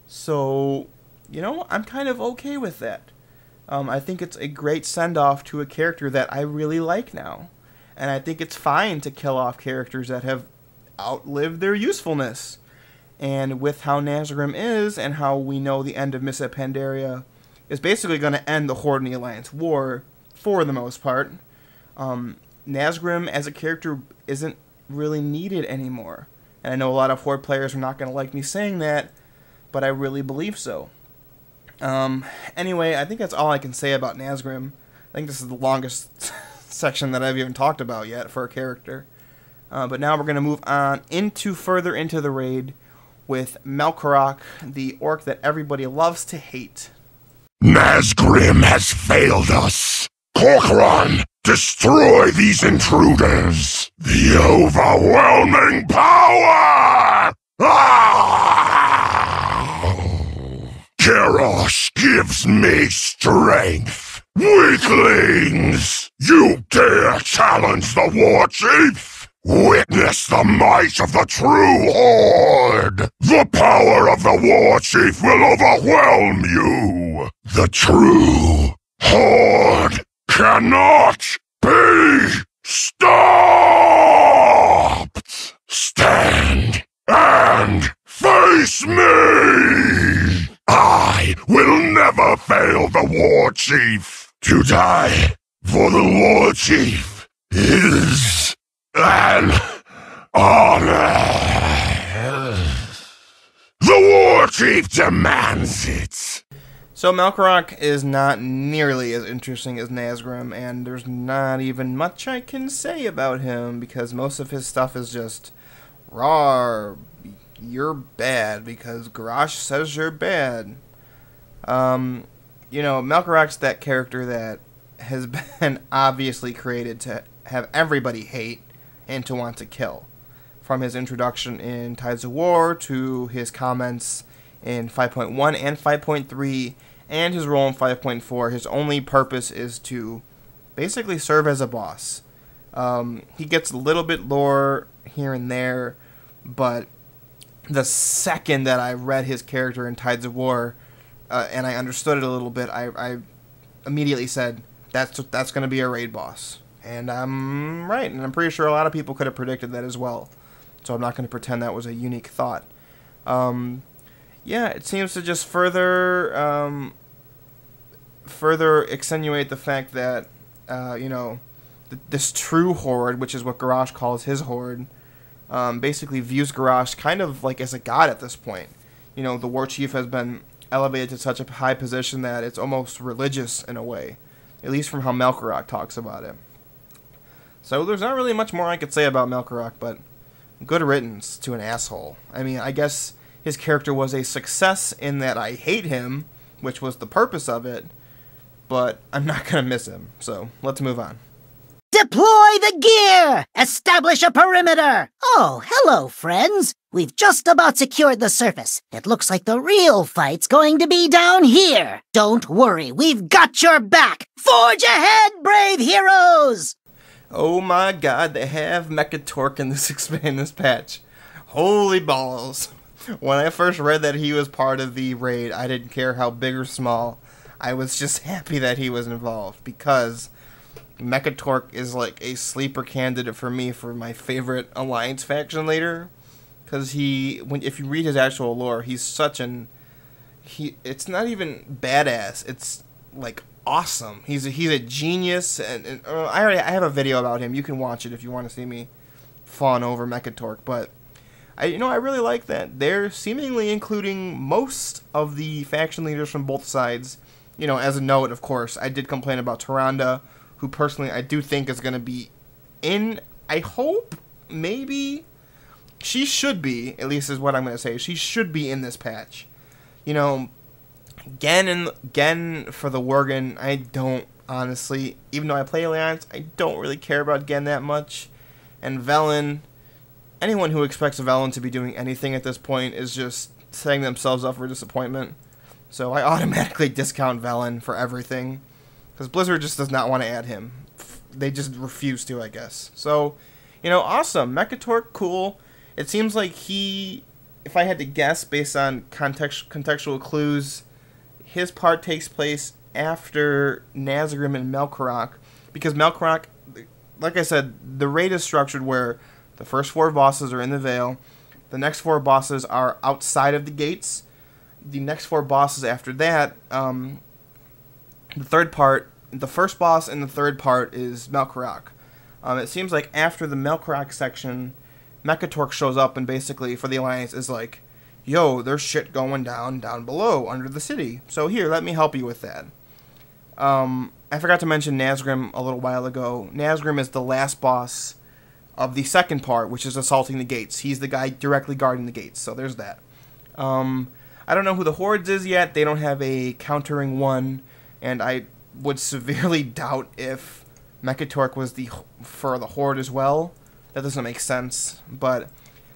So, you know, I'm kind of okay with that. I think it's a great send-off to a character that I really like now. And I think it's fine to kill off characters that have outlived their usefulness. And with how Nazgrim is, and how we know the end of Missa Pandaria is basically going to end the Horde and the Alliance war, for the most part, Nazgrim as a character isn't really needed anymore. And I know a lot of Horde players are not going to like me saying that, but I really believe so. Anyway, I think that's all I can say about Nazgrim. I think this is the longest section that I've even talked about yet for a character. But now we're going to move on further into the raid with Malkorok, the orc that everybody loves to hate. Nazgrim has failed us. Corcoran, destroy these intruders. The overwhelming power! Garrosh gives me strength. Weaklings! You dare challenge the war chief? Witness the might of the true Horde! The power of the War Chief will overwhelm you! The true Horde cannot be stopped! Stand and face me! I will never fail the War Chief! To die for the War Chief is an honor! The War Chief demands it! So Malkorok is not nearly as interesting as Nazgrim, and there's not even much I can say about him, because most of his stuff is just, "Rawr, you're bad, because Garrosh says you're bad." You know, Malkorok's that character that has been obviously created to have everybody hate and to want to kill. From his introduction in Tides of War to his comments in 5.1 and 5.3 and his role in 5.4, his only purpose is to basically serve as a boss. He gets a little bit lore here and there, but the second that I read his character in Tides of War and I understood it a little bit, I immediately said, that's going to be a raid boss. And I'm right, and I'm pretty sure a lot of people could have predicted that as well. So I'm not going to pretend that was a unique thought. Yeah, it seems to just further extenuate the fact that, you know, this true Horde, which is what Garrosh calls his Horde, basically views Garrosh kind of like as a god at this point. You know, the War Chief has been elevated to such a high position that it's almost religious in a way, at least from how Malkorok talks about it. So there's not really much more I could say about Malkorok, but good riddance to an asshole. I mean, I guess his character was a success in that I hate him, which was the purpose of it, but I'm not going to miss him, so let's move on. Deploy the gear! Establish a perimeter! Oh, hello, friends. We've just about secured the surface. It looks like the real fight's going to be down here. Don't worry, we've got your back. Forge ahead, brave heroes! Oh my god, they have Mekkatorque in this patch. Holy balls. When I first read that he was part of the raid, I didn't care how big or small. I was just happy that he was involved, because Mekkatorque is like a sleeper candidate for me for my favorite Alliance faction leader. Because if you read his actual lore, he's such it's not even badass, it's like awesome. He's a genius, and I have a video about him. You can watch it if you want to see me fawn over Mekkatorque. But I really like that they're seemingly including most of the faction leaders from both sides. You know, as a note, of course, I did complain about Tyrande, who personally I do think is going to be in. I hope, maybe. She should be, at least is what I'm going to say. She should be in this patch. You know, Gen for the Worgen, I don't, honestly, even though I play Alliance, I don't really care about Gen that much. And Velen, anyone who expects Velen to be doing anything at this point is just setting themselves up for disappointment. So I automatically discount Velen for everything, because Blizzard just does not want to add him. They just refuse to, I guess. So, you know, awesome. Mekkatorque, cool. It seems like if I had to guess based on contextual clues, his part takes place after Nazgrim and Malkorok, because Malkorok, like I said, the raid is structured where the first 4 bosses are in the Vale, the next 4 bosses are outside of the gates, the next 4 bosses after that, the first boss in the third part is Malkorok. It seems like after the Malkorok section, Mekkatorque shows up and basically, for the Alliance, is like, yo, there's shit going down below, under the city. So here, let me help you with that. I forgot to mention Nazgrim a little while ago. Nazgrim is the last boss of the second part, which is assaulting the gates. He's the guy directly guarding the gates, so there's that. I don't know who the Hordes is yet. They don't have a countering one, and I would severely doubt if Mekkatorque was for the Horde as well. That doesn't make sense, but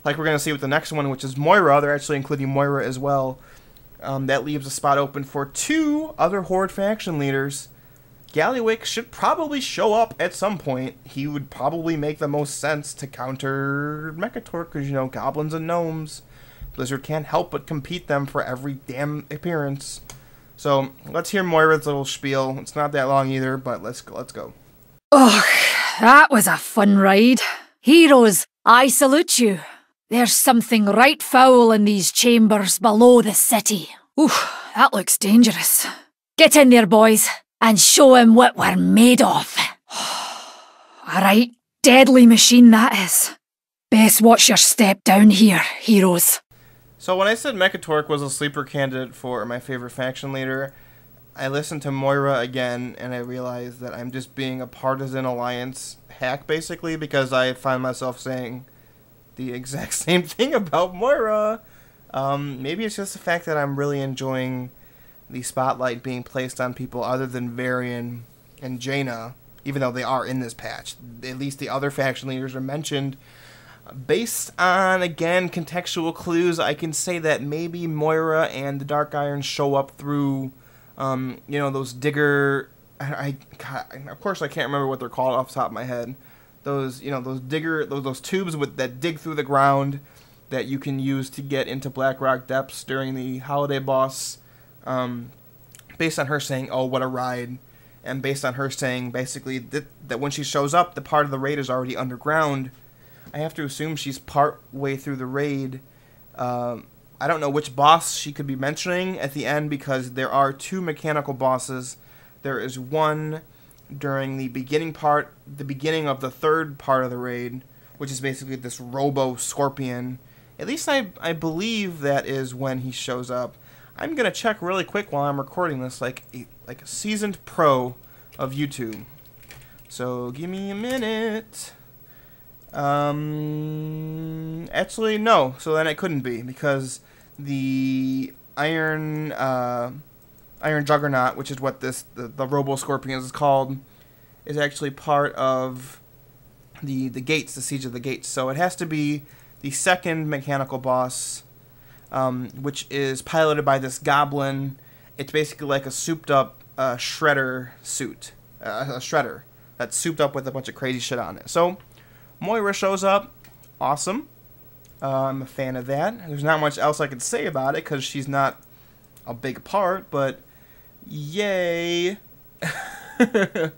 like we're going to see with the next one, which is Moira, they're actually including Moira as well. That leaves a spot open for 2 other Horde faction leaders, Galliwick should probably show up at some point. He would probably make the most sense to counter Mekkatorque, because, goblins and gnomes. Blizzard can't help but compete them for every damn appearance. So, let's hear Moira's little spiel. It's not that long either, but let's go. Oh, that was a fun ride. Heroes, I salute you. There's something right foul in these chambers below the city. Ooh, that looks dangerous. Get in there, boys, and show him what we're made of. A right deadly machine that is. Best watch your step down here, heroes. So when I said Mekkatorque was a sleeper candidate for my favorite faction leader, I listened to Moira again, and I realized that I'm just being a partisan alliance hack, basically, because I find myself saying the exact same thing about Moira. Maybe it's just the fact that I'm really enjoying the spotlight being placed on people other than Varian and Jaina, even though they are in this patch. At least the other faction leaders are mentioned. Based on, again, contextual clues, I can say that maybe Moira and the Dark Irons show up through, those digger... of course I can't remember what they're called off the top of my head. Those tubes that dig through the ground that you can use to get into Blackrock Depths during the holiday boss. Based on her saying, "Oh, what a ride," and based on her saying basically that when she shows up, the part of the raid is already underground. I have to assume she's part way through the raid. I don't know which boss she could be mentioning at the end, because there are 2 mechanical bosses. There is one during the beginning of the third part of the raid, which is basically this robo-scorpion. At least I believe that is when he shows up. I'm going to check really quick while I'm recording this, like a seasoned pro of YouTube. So give me a minute. Actually, no. So then it couldn't be, because the Iron Juggernaut, which is what the Robo Scorpion is called, is actually part of the gates, the Siege of the Gates. So it has to be the second mechanical boss, which is piloted by this goblin. It's basically like a souped-up shredder suit, a shredder that's souped up with a bunch of crazy shit on it. So Moira shows up. Awesome. I'm a fan of that. There's not much else I could say about it, because she's not a big part, but yay. I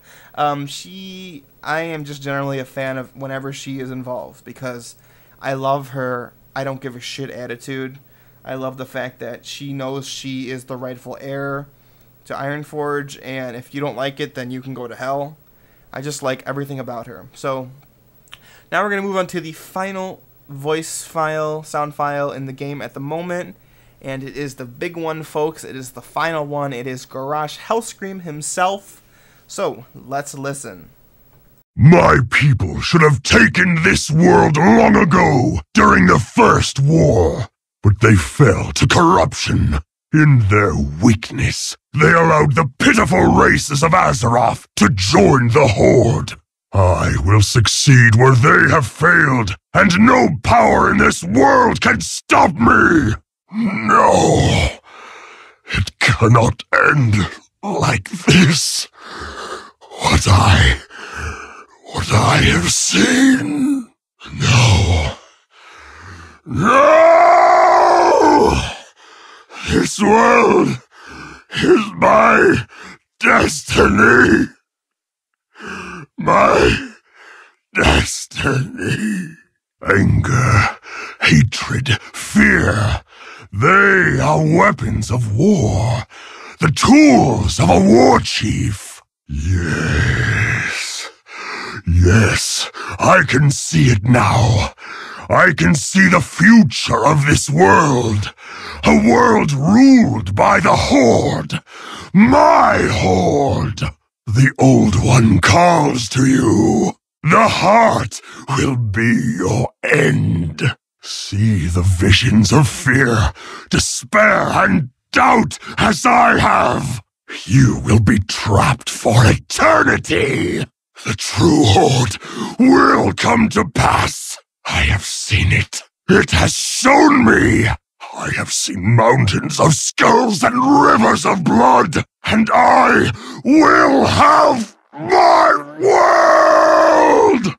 am just generally a fan of whenever she is involved, because I love her I don't give a shit attitude. I love the fact that she knows she is the rightful heir to Ironforge, and if you don't like it, then you can go to hell. I just like everything about her. So now we're going to move on to the final voice file, sound file in the game at the moment, and it is the big one, folks. It is the final one. It is Garrosh Hellscream himself. So let's listen. My people should have taken this world long ago, during the First War, but they fell to corruption. In their weakness, they allowed the pitiful races of Azeroth to join the Horde. I will succeed where they have failed, and no power in this world can stop me! No! It cannot end like this. What I have seen? No. No! This world is my destiny. My destiny. Anger, hatred, fear. They are weapons of war. The tools of a war chief. Yes. Yes, I can see it now. I can see the future of this world. A world ruled by the Horde. My Horde. The Old One calls to you. The heart will be your end. See the visions of fear, despair, and doubt as I have. You will be trapped for eternity. The true Horde will come to pass. I have seen it. It has shown me. I have seen mountains of skulls and rivers of blood, and I will have my world!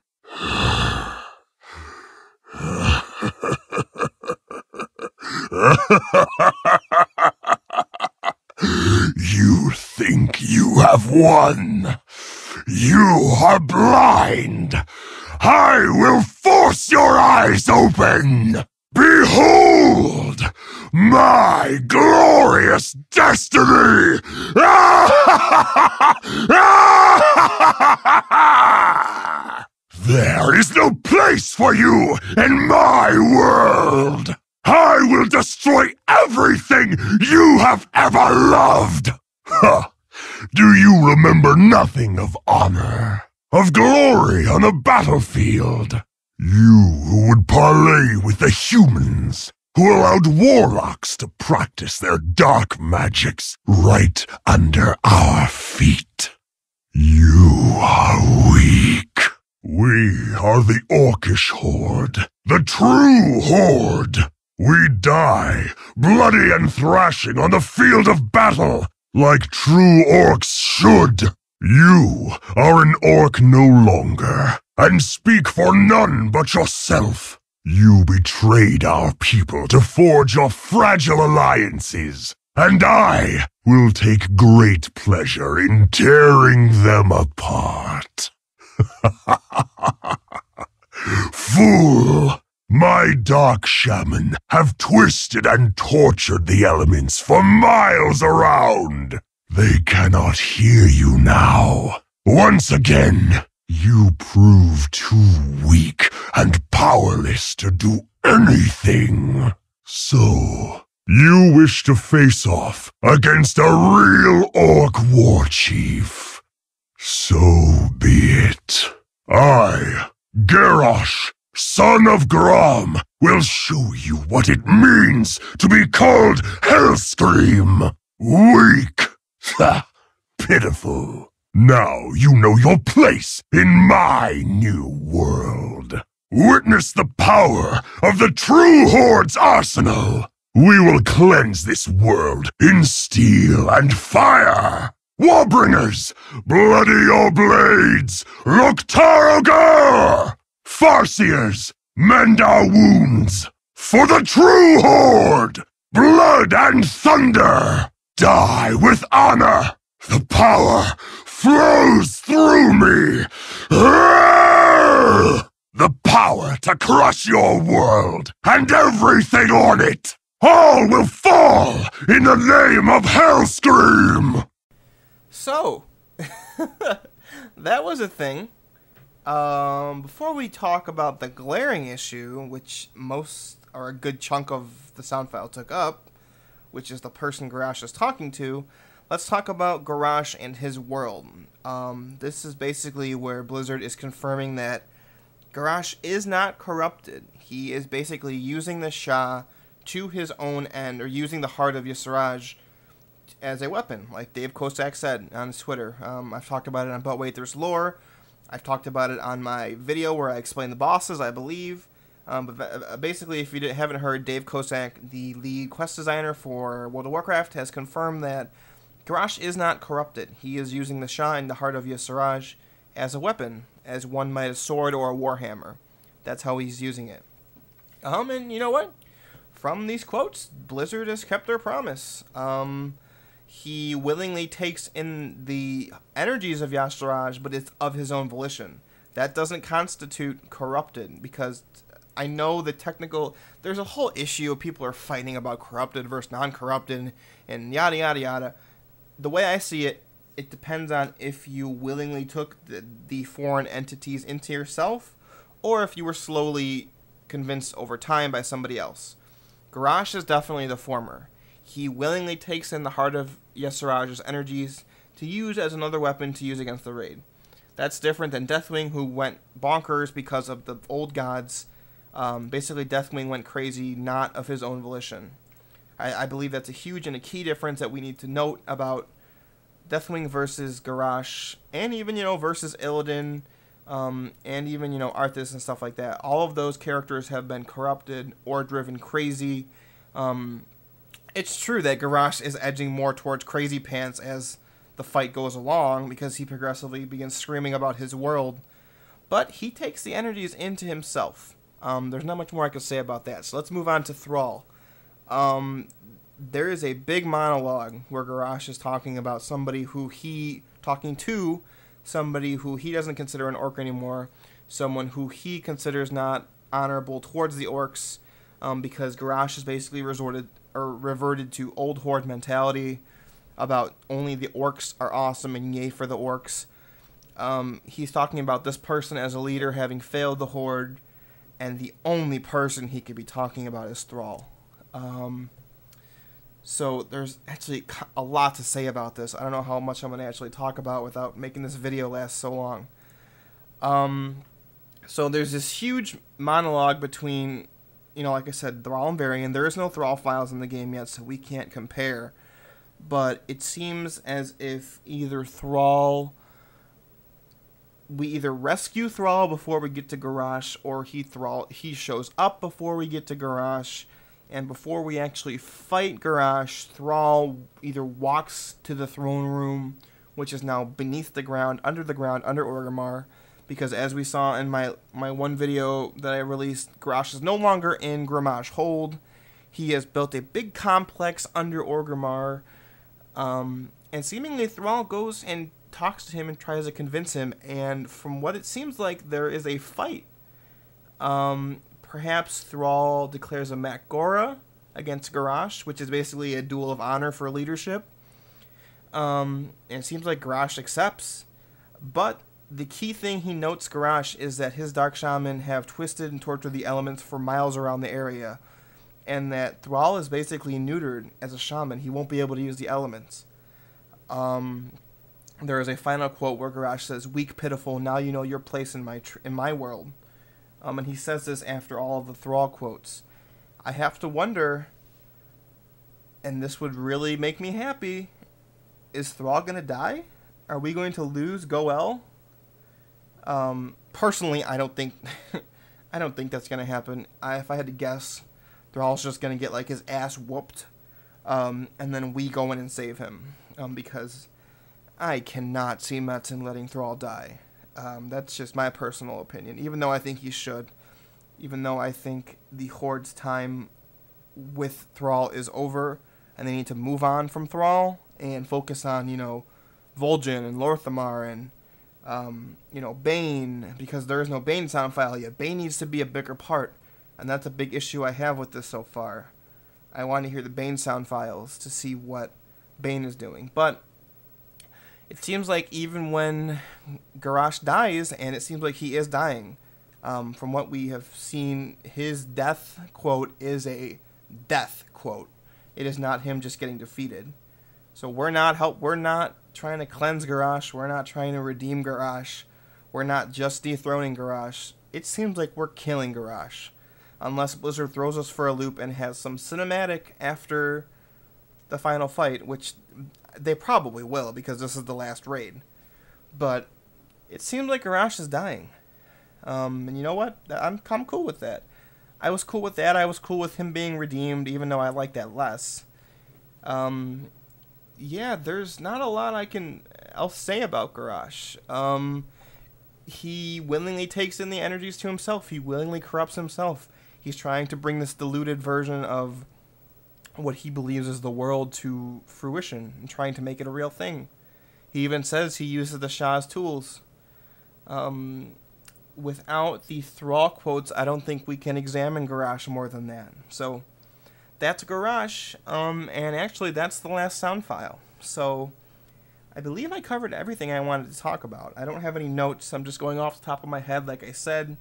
You think you have won? You are blind! I will force your eyes open! Behold! My glorious destiny! There is no place for you in my world! I will destroy everything you have ever loved! Ha! Do you remember nothing of honor? Of glory on a battlefield? You who would parley with the humans, who allowed warlocks to practice their dark magics right under our feet. You are weak. We are the Orcish Horde, the true Horde. We die, bloody and thrashing on the field of battle, like true orcs should. You are an orc no longer, and speak for none but yourself. You betrayed our people to forge your fragile alliances, and I will take great pleasure in tearing them apart. Fool! My dark shaman have twisted and tortured the elements for miles around. They cannot hear you now. Once again, you prove too weak and powerless to do anything. So, you wish to face off against a real orc war chief. So be it. I, Garrosh, son of Grom, will show you what it means to be called Hellscream. Weak. Ha! Pitiful. Now you know your place in my new world. Witness the power of the true Horde's arsenal. We will cleanse this world in steel and fire. Warbringers, bloody your blades. Lor'themar! Farseers, mend our wounds. For the true Horde, blood and thunder. Die with honor! The power flows through me! The power to crush your world and everything on it! All will fall in the name of Hellscream! So, that was a thing. Before we talk about the glaring issue, which most or a good chunk of the sound file took up, which is the person Garrosh is talking to, let's talk about Garrosh and his world. This is basically where Blizzard is confirming that Garrosh is not corrupted. He is basically using the Shah to his own end, or using the Heart of Y'Sraj as a weapon, like Dave Kosak said on his Twitter. I've talked about it on But Wait, There's Lore. I've talked about it on my video where I explain the bosses, I believe. But basically, if you haven't heard, Dave Kosak, the lead quest designer for World of Warcraft, has confirmed that Garrosh is not corrupted. He is using the Shah in the Heart of Y'Sraj as a weapon, as one might a sword or a warhammer. That's how he's using it. And you know what? From these quotes, Blizzard has kept their promise. He willingly takes in the energies of Y'Sraj, but it's of his own volition. That doesn't constitute corrupted, because I know the technical... There's a whole issue of people are fighting about corrupted versus non-corrupted, and yada yada yada. The way I see it, it depends on if you willingly took the foreign entities into yourself, or if you were slowly convinced over time by somebody else. Garrosh is definitely the former. He willingly takes in the Heart of Y'Sraj's energies to use as another weapon to use against the raid. That's different than Deathwing, who went bonkers because of the old gods. Basically, Deathwing went crazy, not of his own volition. I believe that's a huge and a key difference that we need to note about Deathwing versus Garrosh, and even, versus Illidan, and even, Arthas and stuff like that. All of those characters have been corrupted or driven crazy It's true that Garrosh is edging more towards crazy pants as the fight goes along, because he progressively begins screaming about his world, but he takes the energies into himself. There's not much more I can say about that, so let's move on to Thrall. There is a big monologue where Garrosh is talking to somebody who he doesn't consider an orc anymore, someone who he considers not honorable towards the orcs, because Garrosh has basically reverted to old horde mentality about only the orcs are awesome and yay for the orcs. He's talking about this person as a leader having failed the horde, and the only person he could be talking about is Thrall. So there's actually a lot to say about this. I don't know how much I'm going to actually talk about without making this video last so long. So there's this huge monologue between, like I said, Thrall and Varian. There is no Thrall files in the game yet, so we can't compare. But it seems as if we either rescue Thrall before we get to Garrosh, or he shows up before we get to Garrosh, and before we actually fight Garrosh, Thrall either walks to the throne room, which is now beneath the ground, under Orgrimmar, because as we saw in my one video that I released, Garrosh is no longer in Grimmage Hold. He has built a big complex under Orgrimmar, and seemingly Thrall goes and talks to him and tries to convince him, and from what it seems like, there is a fight. Perhaps Thrall declares a Mak'gora against Garrosh, which is basically a duel of honor for leadership. And it seems like Garrosh accepts, but the key thing he notes Garrosh is that his Dark Shaman have twisted and tortured the elements for miles around the area, and that Thrall is basically neutered as a shaman. He won't be able to use the elements. There is a final quote where Garrosh says, "Weak, pitiful, now you know your place in my world." And he says this after all of the Thrall quotes. I have to wonder, and this would really make me happy, is Thrall going to die? Are we going to lose Goel? Personally, I don't think that's going to happen. If I had to guess, Thrall's just going to get his ass whooped, and then we go in and save him, because I cannot see Metzen letting Thrall die. That's just my personal opinion, even though I think he should. Even though I think the Horde's time with Thrall is over, and they need to move on from Thrall and focus on, Vol'jin and Lor'themar and, Bane, because there is no Bane sound file yet. Bane needs to be a bigger part, and that's a big issue I have with this so far. I want to hear the Bane sound files to see what Bane is doing, but it seems like even when Garrosh dies, and it seems like he is dying, from what we have seen, his death quote is a death quote. It is not him just getting defeated. So we're not trying to cleanse Garrosh. We're not trying to redeem Garrosh. We're not just dethroning Garrosh. It seems like we're killing Garrosh, unless Blizzard throws us for a loop and has some cinematic after the final fight, which they probably will, because this is the last raid. But it seems like Garrosh is dying. And you know what? I'm cool with that. I was cool with that. I was cool with him being redeemed, even though I like that less. Yeah, there's not a lot I'll say about Garrosh. He willingly takes in the energies to himself. He willingly corrupts himself. He's trying to bring this diluted version of what he believes is the world to fruition, and trying to make it a real thing. He even says he uses the Shah's tools. Without the Thrall quotes, I don't think we can examine Garrosh more than that. So that's Garrosh, and actually that's the last sound file. So I believe I covered everything I wanted to talk about. I don't have any notes. I'm just going off the top of my head, like I said.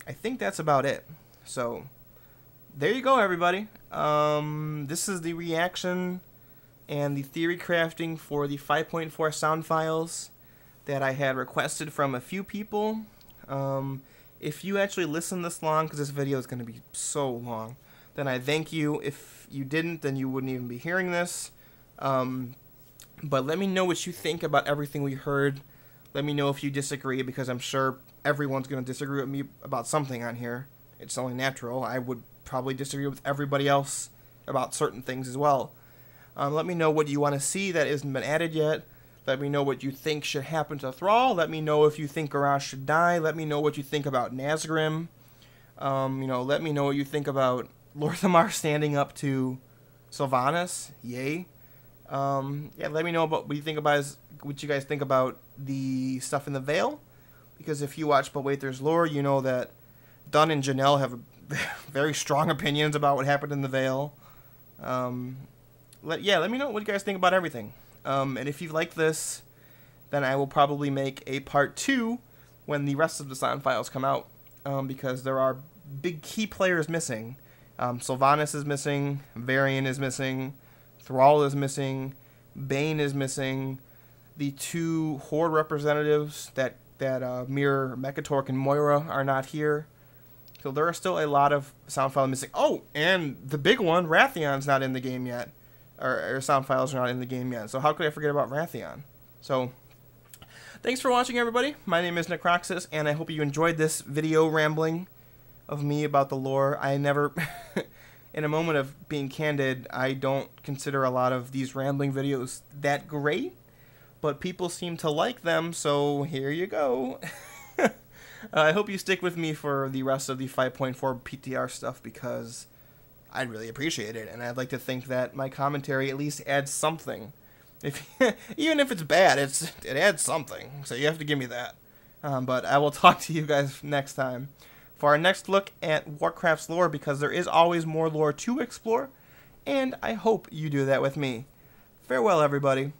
I think that's about it. So there you go, everybody. This is the reaction and the theory crafting for the 5.4 sound files that I had requested from a few people. If you actually listen this long, because this video is going to be so long, then I thank you. If you didn't, then you wouldn't even be hearing this. But let me know what you think about everything we heard. Let me know if you disagree, because I'm sure everyone's going to disagree with me about something on here. It's only natural. I would probably disagree with everybody else about certain things as well. Let me know what you want to see that hasn't been added yet. Let me know what you think should happen to Thrall. Let me know if you think Garrosh should die. Let me know what you think about Nazgrim. Let me know what you think about Lor'themar standing up to Sylvanas. Yay. Let me know about what you guys think about the stuff in the Vale. Because if you watch But Wait There's Lore, you know that Dunn and Janelle have very strong opinions about what happened in the Vale. Let me know what you guys think about everything. And if you like this, then I will probably make a part 2 when the rest of the sound files come out. Because there are big key players missing. Sylvanas is missing, Varian is missing, Thrall is missing, Bane is missing, the 2 Horde representatives that mirror Mekkatorque and Moira are not here. So there are still a lot of sound files missing. Oh, and the big one, Wrathion's not in the game yet. Or sound files are not in the game yet. So how could I forget about Wrathion? So, thanks for watching, everybody. My name is Necroxis, and I hope you enjoyed this video rambling of me about the lore. I never, in a moment of being candid, I don't consider a lot of these rambling videos that great, but people seem to like them, so here you go. I hope you stick with me for the rest of the 5.4 PTR stuff, because I'd really appreciate it, and I'd like to think that my commentary at least adds something. Even if it's bad, it adds something, so you have to give me that. But I will talk to you guys next time for our next look at Warcraft's lore, because there is always more lore to explore, and I hope you do that with me. Farewell, everybody.